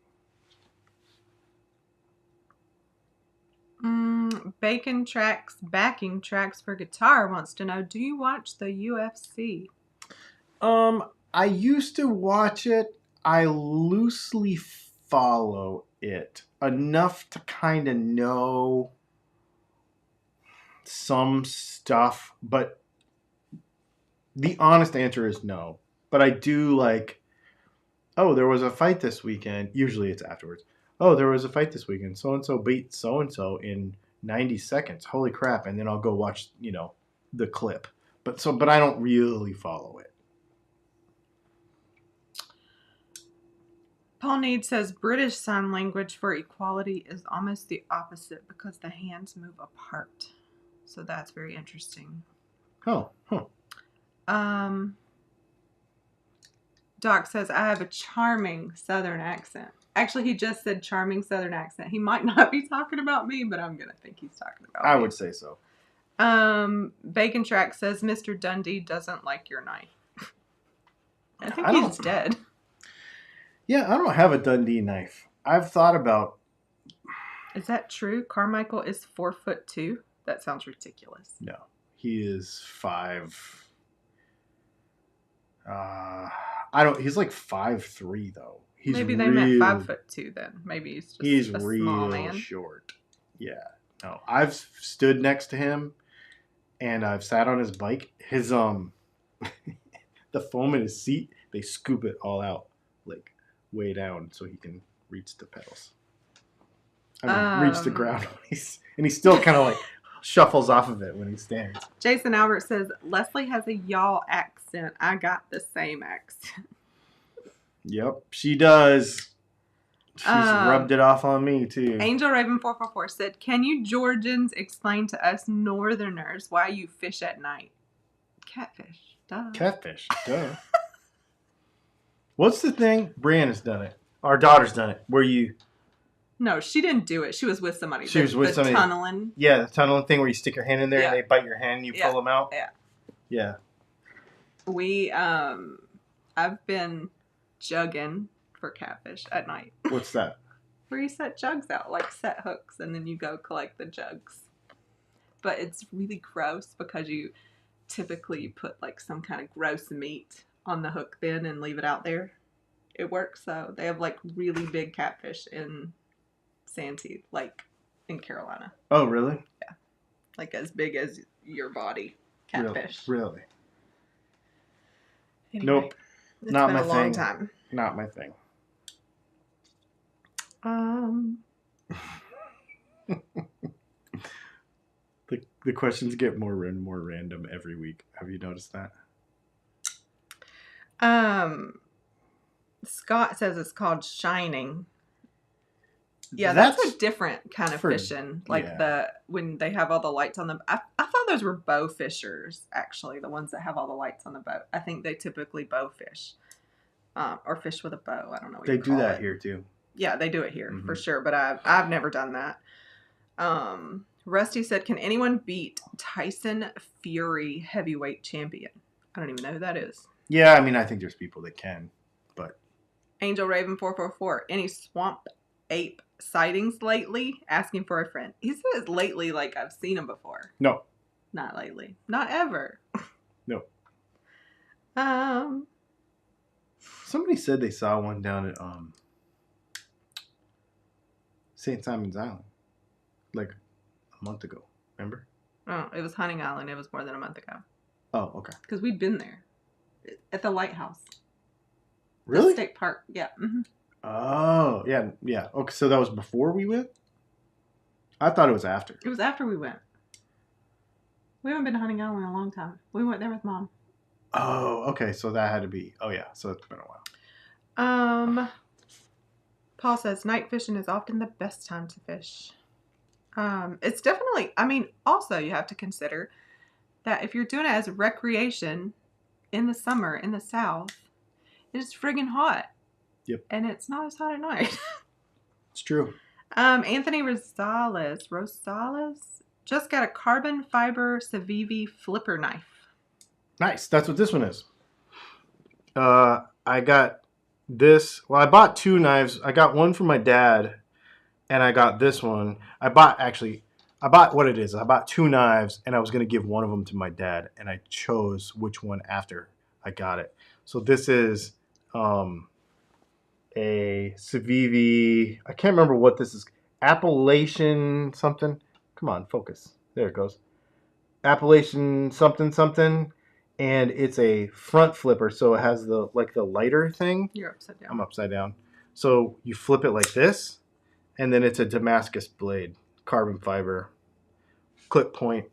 Bacon Tracks Backing Tracks for Guitar wants to know, do you watch the UFC? I used to watch it. I loosely follow it enough to kind of know some stuff, but the honest answer is no. But I do like, oh, there was a fight this weekend. Usually it's afterwards. Oh, there was a fight this weekend. So-and-so beat so-and-so in 90 seconds. Holy crap. And then I'll go watch, the clip. But I don't really follow it. Paul Need says British Sign Language for equality is almost the opposite because the hands move apart. So that's very interesting. Oh, huh. Doc says, I have a charming Southern accent. Actually, he just said charming Southern accent. He might not be talking about me, but I'm going to think he's talking about me. I would say so. Bacon Track says, Mr. Dundee doesn't like your knife. I think he's dead. Yeah, I don't have a Dundee knife. I've thought about... Is that true? Carmichael is 4'2"? That sounds ridiculous. No, he is 5... he's like 5'3" though. Maybe they meant 5'2" then. Maybe he's just a small man. Short. Yeah. No, I've stood next to him and I've sat on his bike. His the foam in his seat, they scoop it all out like way down so he can reach the pedals. Reach the ground. And he still kind of like shuffles off of it when he stands. Jason Albert says, Leslie has a y'all accent. I got the same accent. Yep, she does. She's rubbed it off on me too. Angel Raven 444 said, can you Georgians explain to us Northerners why you fish at night? Catfish. Duh. Catfish. Duh. What's the thing? Brianna's done it. Our daughter's done it. Where you... No, she didn't do it. She was with somebody. She was with somebody. Tunneling. Yeah, the tunneling thing where you stick your hand in there and they bite your hand and you pull them out. Yeah. Yeah. We, I've been jugging for catfish at night. What's that? Where you set jugs out, like set hooks, and then you go collect the jugs. But it's really gross because you typically put like some kind of gross meat on the hook then and leave it out there. It works though. They have like really big catfish in Santee, like in Carolina. Oh, really? Yeah. Like as big as your body catfish. Really? Anyway, nope. It's not been my a long thing. time. Not my thing. The questions get more and more random every week. Have you noticed that? Scott says it's called shining. Yeah, that's a different kind of fishing. Like when they have all the lights on them. I thought those were bow fishers, actually, the ones that have all the lights on the boat. I think they typically bow fish. Or fish with a bow. I don't know what they do that here too. Yeah, they do it here for sure, but I've never done that. Rusty said, "Can anyone beat Tyson Fury heavyweight champion?" I don't even know who that is. Yeah, I mean, I think there's people that can, but Angel Raven 444. Any swamp ape sightings lately? Asking for a friend. He says lately, like I've seen him before. No, not lately. Not ever. No. Somebody said they saw one down at St. Simon's Island, like a month ago. Remember? Oh, it was Hunting Island. It was more than a month ago. Oh, okay. Because we'd been there at the lighthouse. Really? The state park. Yeah. Mm-hmm. Oh, yeah. Okay, so that was before we went? I thought it was after. It was after we went. We haven't been to Hunting Island in a long time. We went there with Mom. Oh, okay. So that had to be. Oh, yeah. So it's been a while. Paul says night fishing is often the best time to fish. It's definitely. I mean, also you have to consider that if you're doing it as a recreation in the summer in the South, it's friggin' hot. Yep. And it's not as hot at night. It's true. Anthony Rosales just got a carbon fiber Civivi flipper knife. Nice. That's what this one is. I got this. Well, I bought two knives. I got one for my dad, and I got this one. I bought what it is. I bought two knives, and I was going to give one of them to my dad, and I chose which one after I got it. So this is a Civivi. I can't remember what this is. Appellation something. Come on, focus. There it goes. Appellation something something. And it's a front flipper, so it has the lighter thing. You're upside down. I'm upside down. So you flip it like this, and then it's a Damascus blade, carbon fiber, clip point,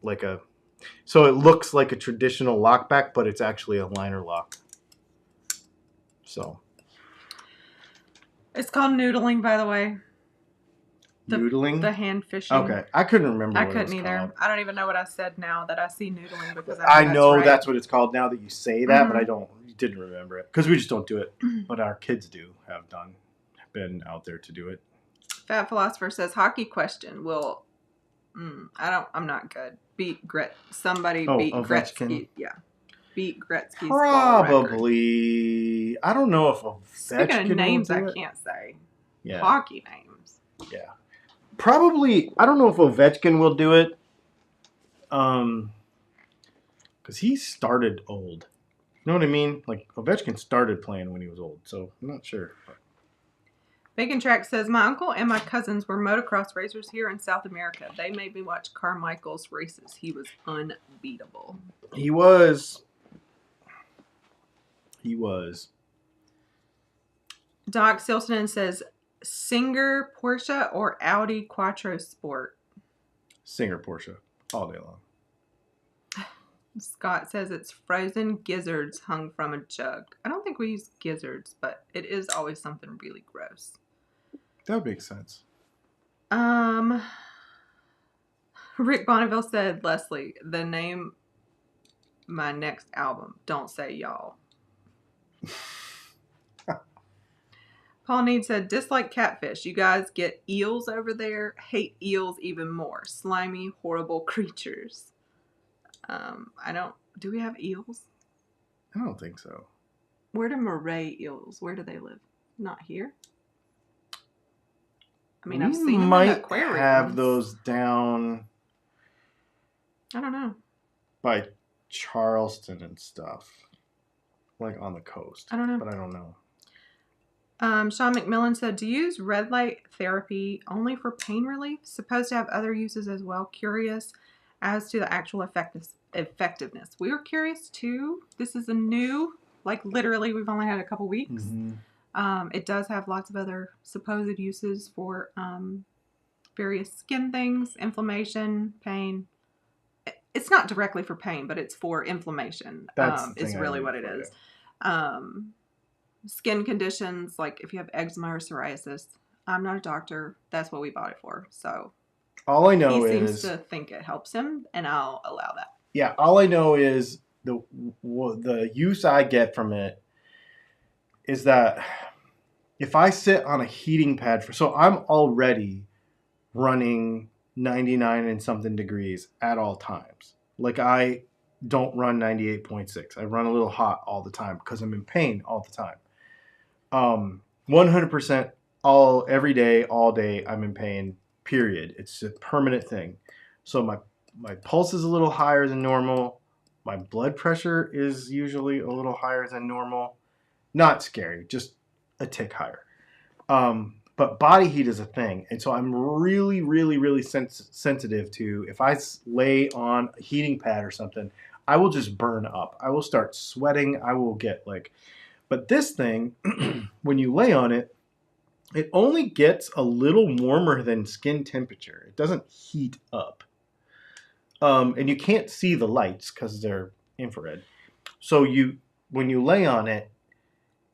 so it looks like a traditional lockback, but it's actually a liner lock. So. It's called noodling, by the way. Noodling? The hand fishing. Okay. I couldn't remember what it was couldn't either. called. I don't even know what I said now that I see noodling because I know that's what it's called now that you say that, but I didn't remember it. Because we just don't do it. But our kids have been out there to do it. Fat Philosopher says, hockey question. I'm not good. Beat Gretzky. Yeah. Beat Gretzky's Probably. I don't know if Ovechkin. Speaking of names I can't say. Yeah. Hockey names. Yeah. Probably, I don't know if Ovechkin will do it. Because he started old. You know what I mean? Like, Ovechkin started playing when he was old, so I'm not sure. Bacon Track says, my uncle and my cousins were motocross racers here in South America. They made me watch Carmichael's races. He was unbeatable. He was. Doc Silston says, Singer Porsche or Audi Quattro Sport? Singer Porsche all day long. Scott says it's frozen gizzards hung from a jug. I don't think we use gizzards, but it is always something really gross. That makes sense. Rick Bonneville said, Leslie, the name my next album, don't say y'all. Paul Need said, dislike catfish. You guys get eels over there. Hate eels even more. Slimy, horrible creatures. Do we have eels? I don't think so. Where do moray eels? Where do they live? Not here. I mean, I've seen them in aquariums. Might have those down. I don't know. By Charleston and stuff. Like on the coast. I don't know. But I don't know. Sean McMillan said, to use red light therapy only for pain relief? Supposed to have other uses as well. Curious as to the actual effectiveness. We were curious too. This is a new, literally we've only had a couple weeks. Mm-hmm. It does have lots of other supposed uses for various skin things, inflammation, pain. it's not directly for pain, but it's for inflammation. That's the is thing I really need what it for is. Skin conditions, like if you have eczema or psoriasis. I'm not a doctor. That's what we bought it for. So all I know he is seems to think it helps him, and I'll allow that. yeah. All I know is the use I get from it is that if I sit on a heating pad so I'm already running 99 and something degrees at all times. Like I don't run 98.6. I run a little hot all the time because I'm in pain all the time. 100% every day, all day, I'm in pain, period. It's a permanent thing. So my pulse is a little higher than normal. My blood pressure is usually a little higher than normal. Not scary, just a tick higher. But body heat is a thing. And so I'm really, really, really sensitive to if I lay on a heating pad or something, I will just burn up. I will start sweating. I will get like, but this thing, when you lay on it, it only gets a little warmer than skin temperature. It doesn't heat up. And you can't see the lights because they're infrared. So when you lay on it,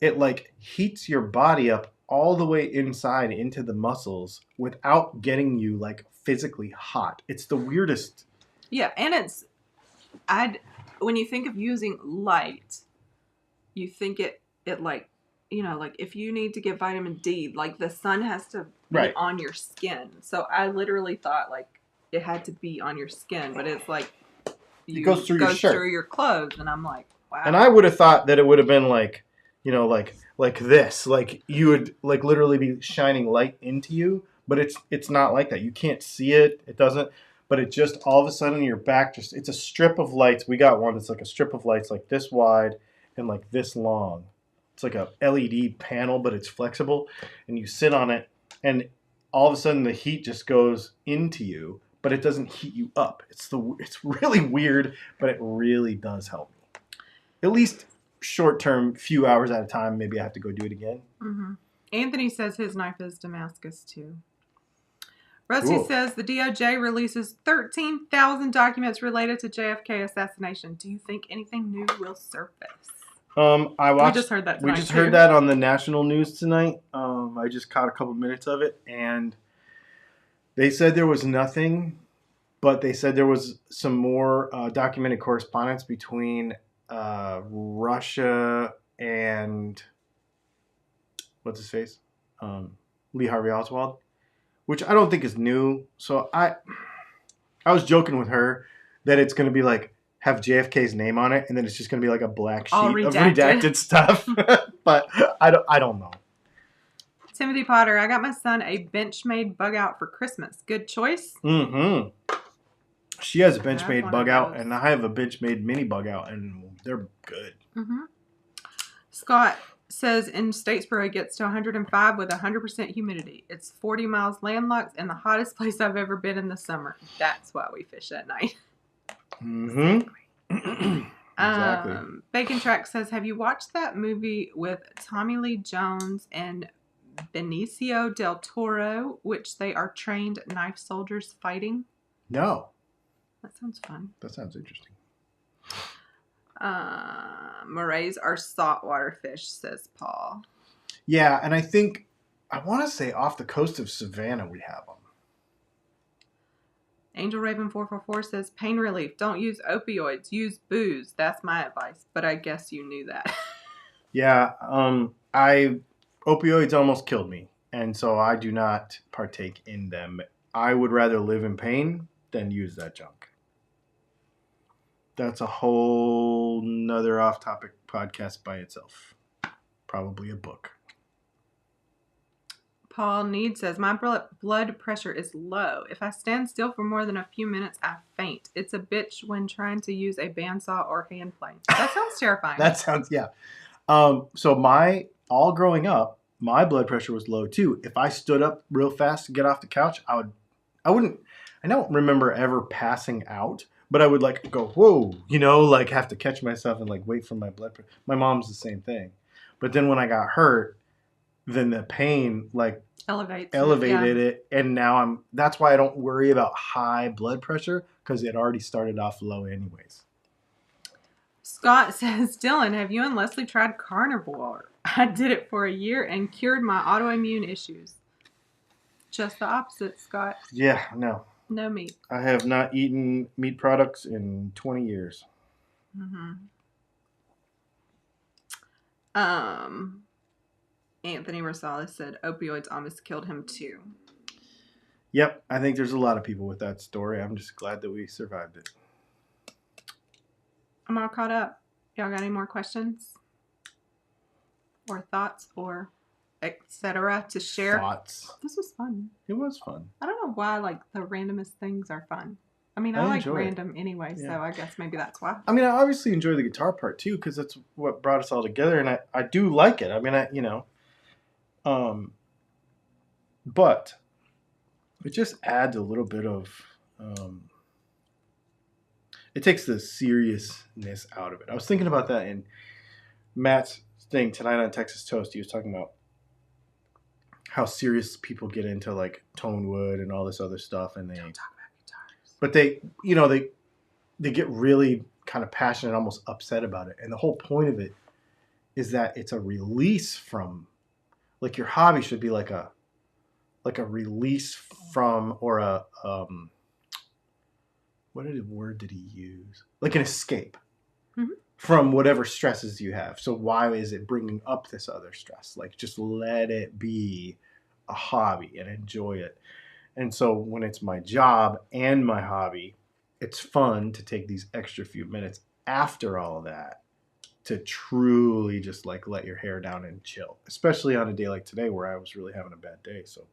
it like heats your body up all the way inside into the muscles without getting you like physically hot. It's the weirdest. Yeah, and when you think of using light, you think it like, you know, like if you need to get vitamin D, like the sun has to be Right. on your skin. So I literally thought like it had to be on your skin, but it's like it goes through your shirt, through your clothes, and I'm like, wow. And I would have thought that it would have been like, you know, like this, like you would like literally be shining light into you, but it's not like that. You can't see it. It doesn't. But it just all of a sudden your back it's a strip of lights. We got one that's like a strip of lights like this wide and like this long. It's like a LED panel, but it's flexible, and you sit on it, and all of a sudden the heat just goes into you, but it doesn't heat you up. It's really weird, but it really does help me. At least short term, few hours at a time. Maybe I have to go do it again. Mm-hmm. Anthony says his knife is Damascus too. Rusty says the DOJ releases 13,000 documents related to JFK assassination. Do you think anything new will surface? We just heard that tonight. We just heard that on the national news tonight. I just caught a couple minutes of it, and they said there was nothing, but they said there was some more documented correspondence between Russia and what's his face, Lee Harvey Oswald, which I don't think is new. So I was joking with her that it's going to be like have JFK's name on it, and then it's just going to be like a black sheet of redacted stuff. But I don't know. Timothy Potter, I got my son a Benchmade bug out for Christmas. Good choice. Mm-hmm. She has a Benchmade bug out, and I have a Benchmade mini bug out, and they're good. Mm-hmm. Scott says in Statesboro it gets to 105 with 100% humidity. It's 40 miles landlocked and the hottest place I've ever been in the summer. That's why we fish at night. Mm-hmm. Exactly. Bacon Track says, have you watched that movie with Tommy Lee Jones and Benicio del Toro, which they are trained knife soldiers fighting? No. That sounds fun. That sounds interesting. Morays are saltwater fish, says Paul. Yeah, and I want to say off the coast of Savannah we have them. Angel Raven 444 says, pain relief. Don't use opioids. Use booze. That's my advice. But I guess you knew that. Yeah, opioids almost killed me, and so I do not partake in them. I would rather live in pain than use that junk. That's a whole nother off-topic podcast by itself. Probably a book. Paul Need says, my blood pressure is low. If I stand still for more than a few minutes, I faint. It's a bitch when trying to use a bandsaw or hand plane. That sounds terrifying. Yeah. So all growing up, my blood pressure was low too. If I stood up real fast to get off the couch, I don't remember ever passing out, but I would like go, whoa, like have to catch myself and like wait for my blood pressure. My mom's the same thing. But then when I got hurt, then the pain like elevated it, and now that's why I don't worry about high blood pressure, because it already started off low anyways. Scott says, Dylan, have you and Leslie tried carnivore? I did it for a year and cured my autoimmune issues. Just the opposite, Scott. Yeah, no. No meat. I have not eaten meat products in 20 years. Mm-hmm. Anthony Rosales said opioids almost killed him too. Yep, I think there's a lot of people with that story. I'm just glad that we survived it. I'm all caught up. Y'all got any more questions? Or thoughts or etc. to share? Thoughts. This was fun. It was fun. I don't know why like the randomest things are fun. I mean, I like random anyway, so I guess maybe that's why. I mean, I obviously enjoy the guitar part too, because that's what brought us all together, and I do like it. I mean, but it just adds a little bit of, it takes the seriousness out of it. I was thinking about that in Matt's thing tonight on Texas Toast. He was talking about how serious people get into like tone wood and all this other stuff, and they don't talk about guitars. But they get really kind of passionate, almost upset about it. And the whole point of it is that it's a release from, like, your hobby should be like a release from, or a what word did he use? Like an escape from whatever stresses you have. So why is it bringing up this other stress? Like, just let it be a hobby and enjoy it. And so when it's my job and my hobby, it's fun to take these extra few minutes after all of that to truly just like let your hair down and chill, especially on a day like today where I was really having a bad day. So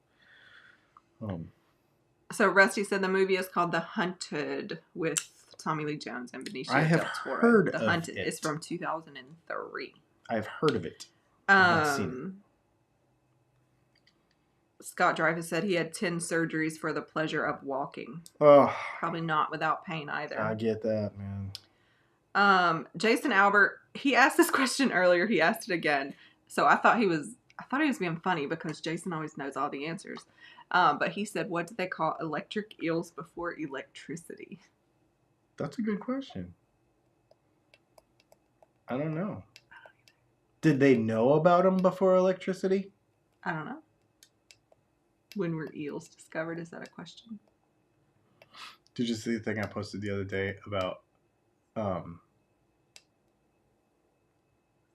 Rusty said the movie is called The Hunted with Tommy Lee Jones and Benicio del Toro. Heard The of Hunted it. is from 2003. I've heard of it. I've not seen it. Scott Dreyfuss said he had 10 surgeries for the pleasure of walking. Oh, probably not without pain either. I get that, man. Jason Albert, he asked this question earlier. He asked it again. So I thought he was being funny because Jason always knows all the answers. But he said, what did they call electric eels before electricity? That's a good question. I don't know. Did they know about them before electricity? I don't know. When were eels discovered? Is that a question? Did you see the thing I posted the other day about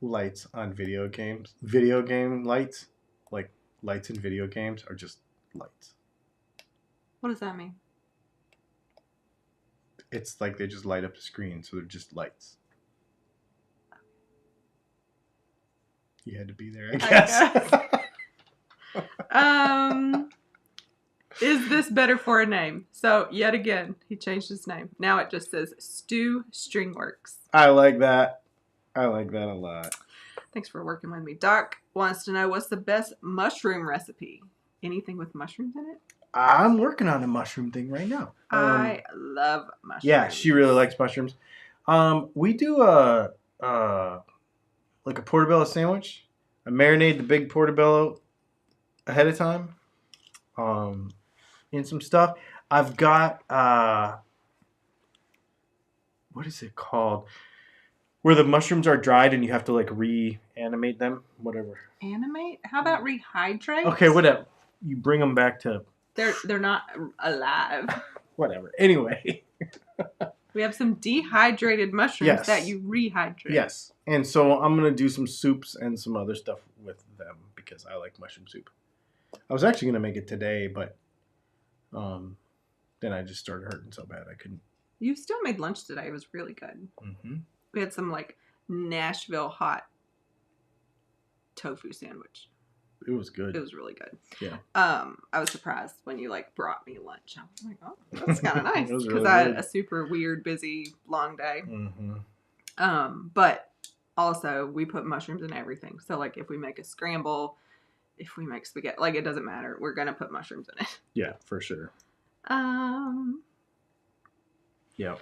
lights on video games? Video game lights? Like, lights in video games are just lights. What does that mean? It's like they just light up the screen, so they're just lights. You had to be there, I guess. Is this better for a name? So, yet again, he changed his name. Now it just says Stu Stringworks. I like that. I like that a lot. Thanks for working with me. Doc wants to know, what's the best mushroom recipe? Anything with mushrooms in it? I'm working on a mushroom thing right now. I love mushrooms. Yeah, she really likes mushrooms. We do like a portobello sandwich. I marinate the big portobello ahead of time in some stuff. I've got what is it called? Where the mushrooms are dried and you have to like reanimate them, whatever. Animate? How about rehydrate? Okay, whatever. You bring them back to. They're not alive. Whatever. Anyway. We have some dehydrated mushrooms that you rehydrate. Yes. And so I'm going to do some soups and some other stuff with them because I like mushroom soup. I was actually going to make it today, but then I just started hurting so bad I couldn't. You still made lunch today. It was really good. Mm-hmm. We had some like Nashville hot tofu sandwich. It was good. It was really good. Yeah. I was surprised when you like brought me lunch. I was like, oh, that's kind of nice because really I had a super weird, busy, long day. Mm-hmm. But also we put mushrooms in everything. So like if we make a scramble, if we make spaghetti, like it doesn't matter. We're gonna put mushrooms in it. Yeah, for sure. Yep.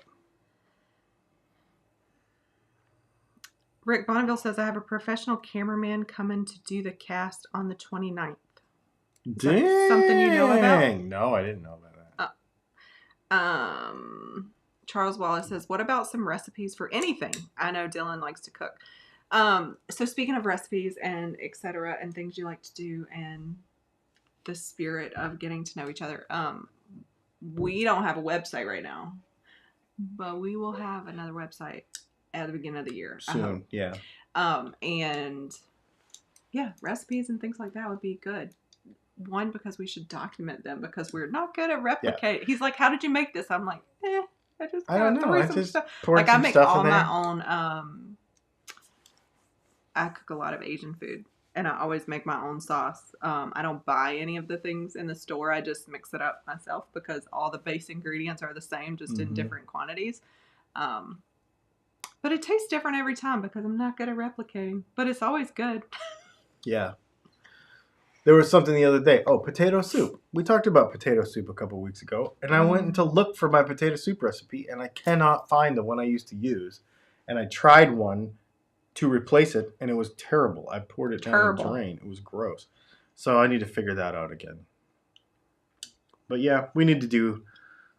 Rick Bonneville says, I have a professional cameraman coming to do the cast on the 29th. Dang. Something you know about? No, I didn't know about that. Charles Wallace says, what about some recipes for anything? I know Dylan likes to cook. So speaking of recipes and etc. and things you like to do and the spirit of getting to know each other, we don't have a website right now, but we will have another website at the beginning of the year. Soon, yeah. And yeah, recipes and things like that would be good. One, because we should document them because we're not good at replicating. Yeah. He's like, how did you make this? I'm like, I don't know. I just like I make all my own. I cook a lot of Asian food, and I always make my own sauce. I don't buy any of the things in the store. I just mix it up myself because all the base ingredients are the same, just in different quantities. But it tastes different every time because I'm not good at replicating. But it's always good. Yeah. There was something the other day. Oh, potato soup. We talked about potato soup a couple weeks ago, and I went to look for my potato soup recipe, and I cannot find the one I used to use. And I tried one to replace it, and it was terrible. I poured it down the drain. It was gross. So I need to figure that out again. But yeah, we need to do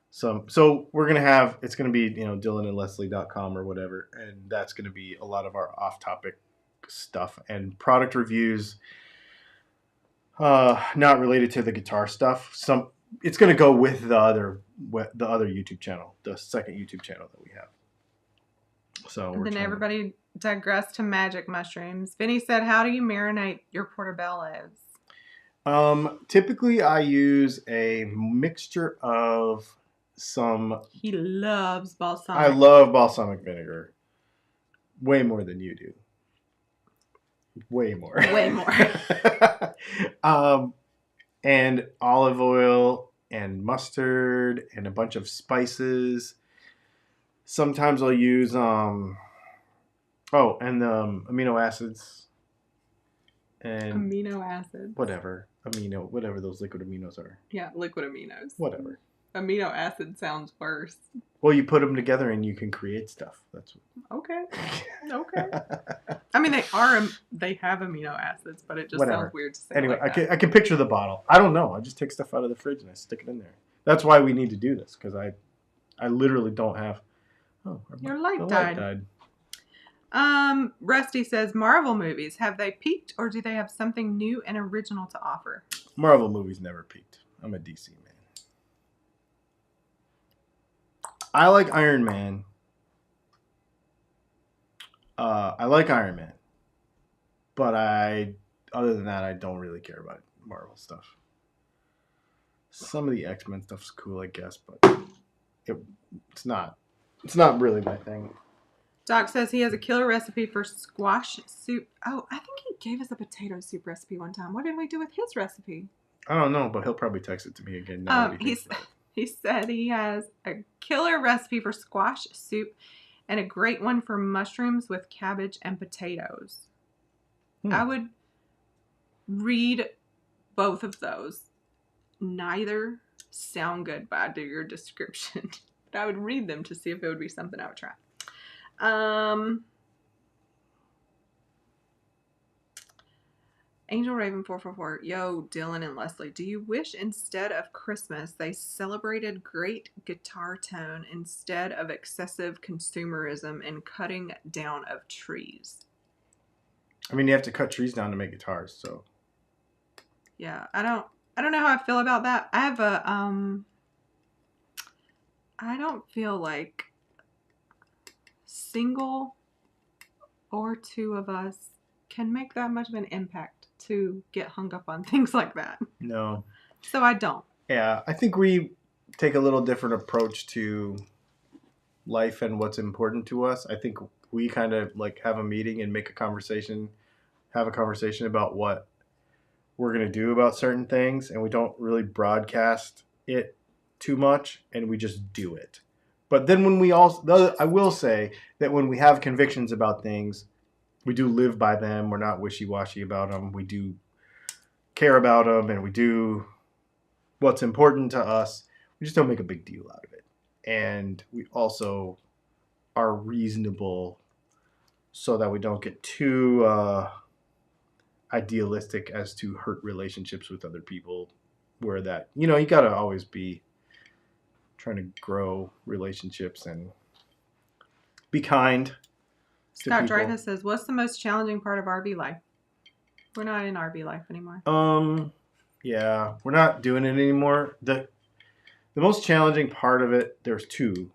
some. So we're going to have, it's going to be, DylanandLeslie.com or whatever, and that's going to be a lot of our off-topic stuff and product reviews. Not related to the guitar stuff. It's going to go with the other YouTube channel, the second YouTube channel that we have. So and then everybody digressed to magic mushrooms. Vinny said, "How do you marinate your portobellos?" Typically, I use a mixture of some. He loves balsamic. I love balsamic vinegar, way more than you do. Way more. And olive oil and mustard and a bunch of spices. Sometimes I'll use amino acids and amino acids. Whatever those liquid aminos are. Yeah, liquid aminos. Whatever. Amino acid sounds worse. Well, you put them together and you can create stuff. That's okay. I mean, they have amino acids, but it just sounds weird to say. Anyway, like I can picture the bottle. I don't know. I just take stuff out of the fridge and I stick it in there. That's why we need to do this because I literally don't have. Oh, your light died. Rusty says, Marvel movies, have they peaked or do they have something new and original to offer? Marvel movies never peaked. I'm a DC man. I like Iron Man. But other than that, I don't really care about Marvel stuff. Some of the X-Men stuff's cool, I guess, but it's not really my thing. Doc says he has a killer recipe for squash soup. Oh, I think he gave us a potato soup recipe one time. What did we do with his recipe? I don't know, but he'll probably text it to me again. He said he has a killer recipe for squash soup and a great one for mushrooms with cabbage and potatoes. I would read both of those. Neither sound good by your description. But I would read them to see if it would be something I would try. Angel Raven 444. Yo, Dylan and Leslie, do you wish instead of Christmas they celebrated great guitar tone instead of excessive consumerism and cutting down of trees? I mean, you have to cut trees down to make guitars, so. Yeah, I don't know how I feel about that. I have I don't feel like single or two of us can make that much of an impact to get hung up on things like that. No. So I don't. Yeah, I think we take a little different approach to life and what's important to us. I think we kind of like have a meeting and have a conversation about what we're going to do about certain things, and we don't really broadcast it too much, and we just do it. But then when I will say that when we have convictions about things, we do live by them. We're not wishy-washy about them. We do care about them, and we do what's important to us. We just don't make a big deal out of it. And we also are reasonable so that we don't get too idealistic as to hurt relationships with other people, where that, you know, you got to always be trying to grow relationships and be kind to Scott people. Dreyfus says, what's the most challenging part of RV life? We're not in RV life anymore. Yeah, we're not doing it anymore. The most challenging part of it, there's two.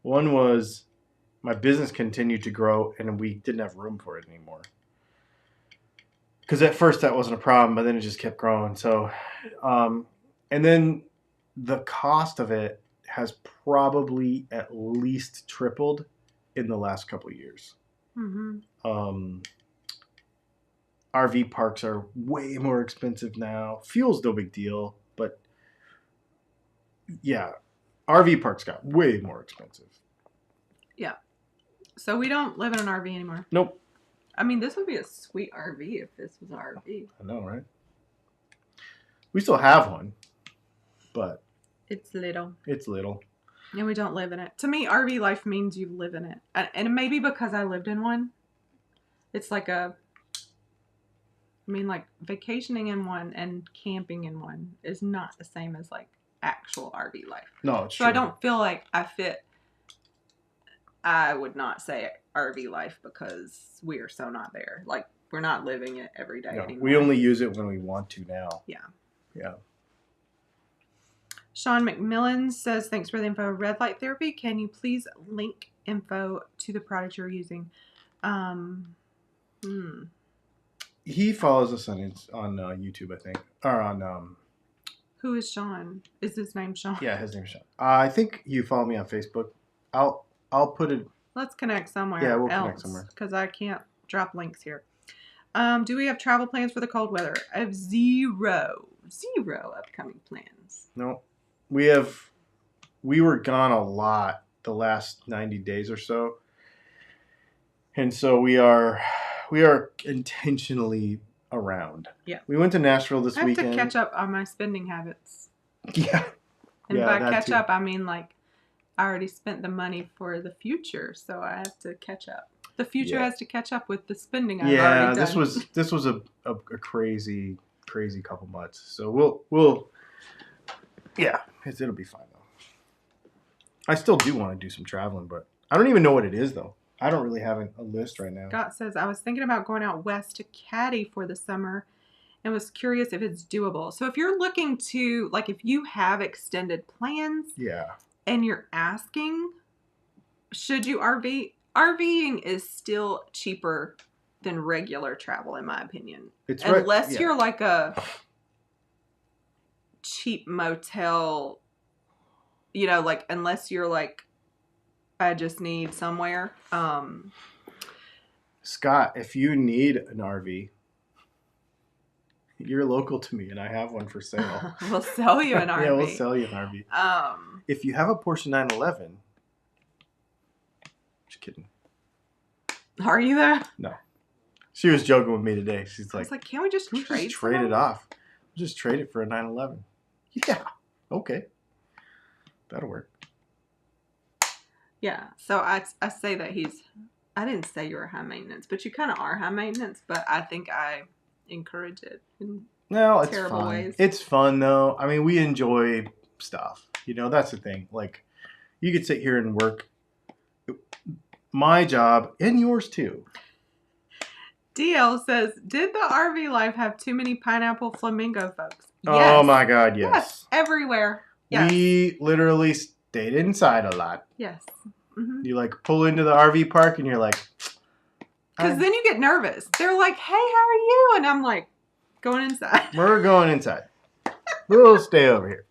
One was my business continued to grow and we didn't have room for it anymore. Because at first that wasn't a problem, but then it just kept growing. So, and then the cost of it has probably at least tripled in the last couple of years. Mm-hmm. RV parks are way more expensive now. Fuel's no big deal, but yeah, RV parks got way more expensive. Yeah. So we don't live in an RV anymore. Nope. I mean, this would be a sweet RV if this was an RV. I know, right? We still have one, but It's little. it's little. And we don't live in it. To me, RV life means you live in it. And maybe because I lived in one, it's like like vacationing in one and camping in one is not the same as like actual RV life. No, it's so true. I don't feel like I fit. I would not say RV life because we are so not there. Like, we're not living it every day anymore. We only use it when we want to now. Yeah. Yeah. Sean McMillan says, thanks for the info. Red light therapy. Can you please link info to the product you're using? He follows us on YouTube, I think. Or on... Who is Sean? Is his name Sean? Yeah, his name's Sean. I think you follow me on Facebook. I'll put it... Let's connect somewhere. Yeah, we'll connect somewhere. Because I can't drop links here. Do we have travel plans for the cold weather? I have zero upcoming plans. No. We were gone a lot the last 90 days or so. And so we are intentionally around. Yeah. We went to Nashville this weekend. I have to catch up on my spending habits. Yeah. And by catch up, I mean like I already spent the money for the future, so I have to catch up. The future has to catch up with the spending I've already done. this was a crazy couple months. So we'll it'll be fine though. I still do want to do some traveling, but I don't even know what it is though. I don't really have a list right now. Scott says, I was thinking about going out west to Caddy for the summer and was curious if it's doable. So if you're looking to, like, if you have extended plans and you're asking, should you RV? RVing is still cheaper than regular travel, in my opinion. Unless you're like a cheap motel, like, unless you're like, I just need somewhere. Scott, if you need an RV, you're local to me and I have one for sale. We'll sell you an RV. Yeah, we'll sell you an RV. If you have a Porsche 911, just kidding. Are you there? No. She was joking with me today. She's like, I was like, can't we just trade it off? We'll just trade it for a 911. Yeah. Okay. That'll work. Yeah, so I say that I didn't say you were high maintenance, but you kind of are high maintenance, but I think I encourage it in terrible ways. It's fun, though. I mean, we enjoy stuff. That's the thing. Like, you could sit here and work. My job, and yours too. DL says, did the RV life have too many pineapple flamingo folks? Yes. Oh, my God, yes. Yes, everywhere. Yes. We literally stayed inside a lot. Yes. Mm-hmm. You like pull into the RV park and you're like, because then you get nervous. They're like, hey, how are you? And I'm like, going inside. We're going inside. We'll stay over here.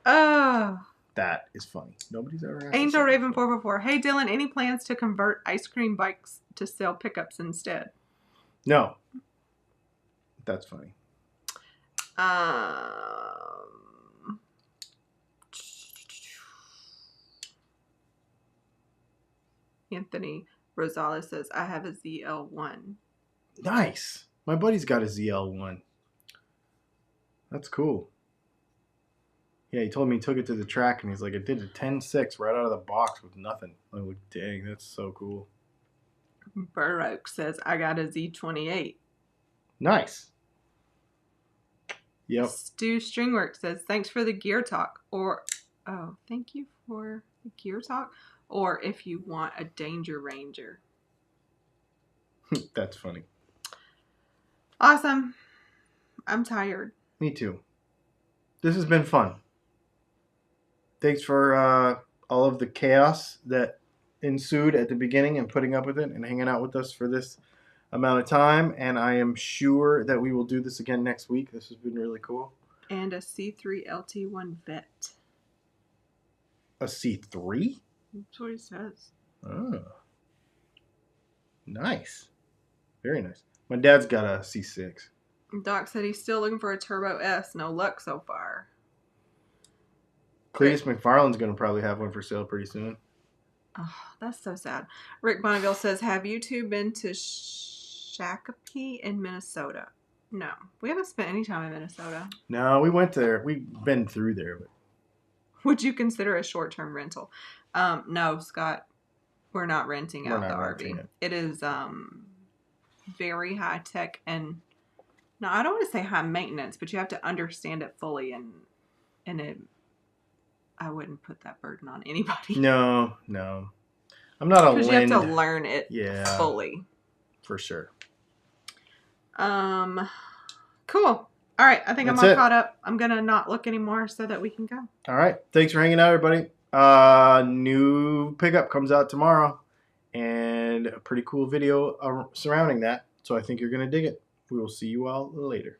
Oh. That is funny. Nobody's ever asked. Angel Raven 444. Hey Dylan, any plans to convert ice cream bikes to sell pickups instead? No. That's funny. Anthony Rosales says, I have a ZL1. Nice. My buddy's got a ZL1. That's cool. Yeah, he told me he took it to the track and he's like, it did a 10.6 right out of the box with nothing. I'm like, dang, that's so cool. Burroak says, I got a Z28. Nice. Yep. Stu Stringwork says, thanks for the gear talk. Or, oh, thank you for the gear talk. Or if you want a Danger Ranger. That's funny. Awesome. I'm tired. Me too. This has been fun. Thanks for all of the chaos that ensued at the beginning and putting up with it and hanging out with us for this amount of time. And I am sure that we will do this again next week. This has been really cool. And a C3 LT1 vet. A C3? That's what he says. Oh. Nice. Very nice. My dad's got a C6. Doc said he's still looking for a Turbo S. No luck so far. Cletus McFarland's going to probably have one for sale pretty soon. Oh, that's so sad. Rick Bonneville says, have you two been to Shakopee in Minnesota? No. We haven't spent any time in Minnesota. No, we went there. We've been through there. But... Would you consider a short-term rental? No, Scott. We're not renting out the RV. It is very high-tech and... No, I don't want to say high maintenance, but you have to understand it fully, and it. I wouldn't put that burden on anybody. No. I'm not a because you have to learn it fully. For sure. Cool. All right, I think I'm all caught up. I'm gonna not look anymore so that we can go. All right, thanks for hanging out, everybody. New pickup comes out tomorrow, and a pretty cool video surrounding that. So I think you're gonna dig it. We will see you all later.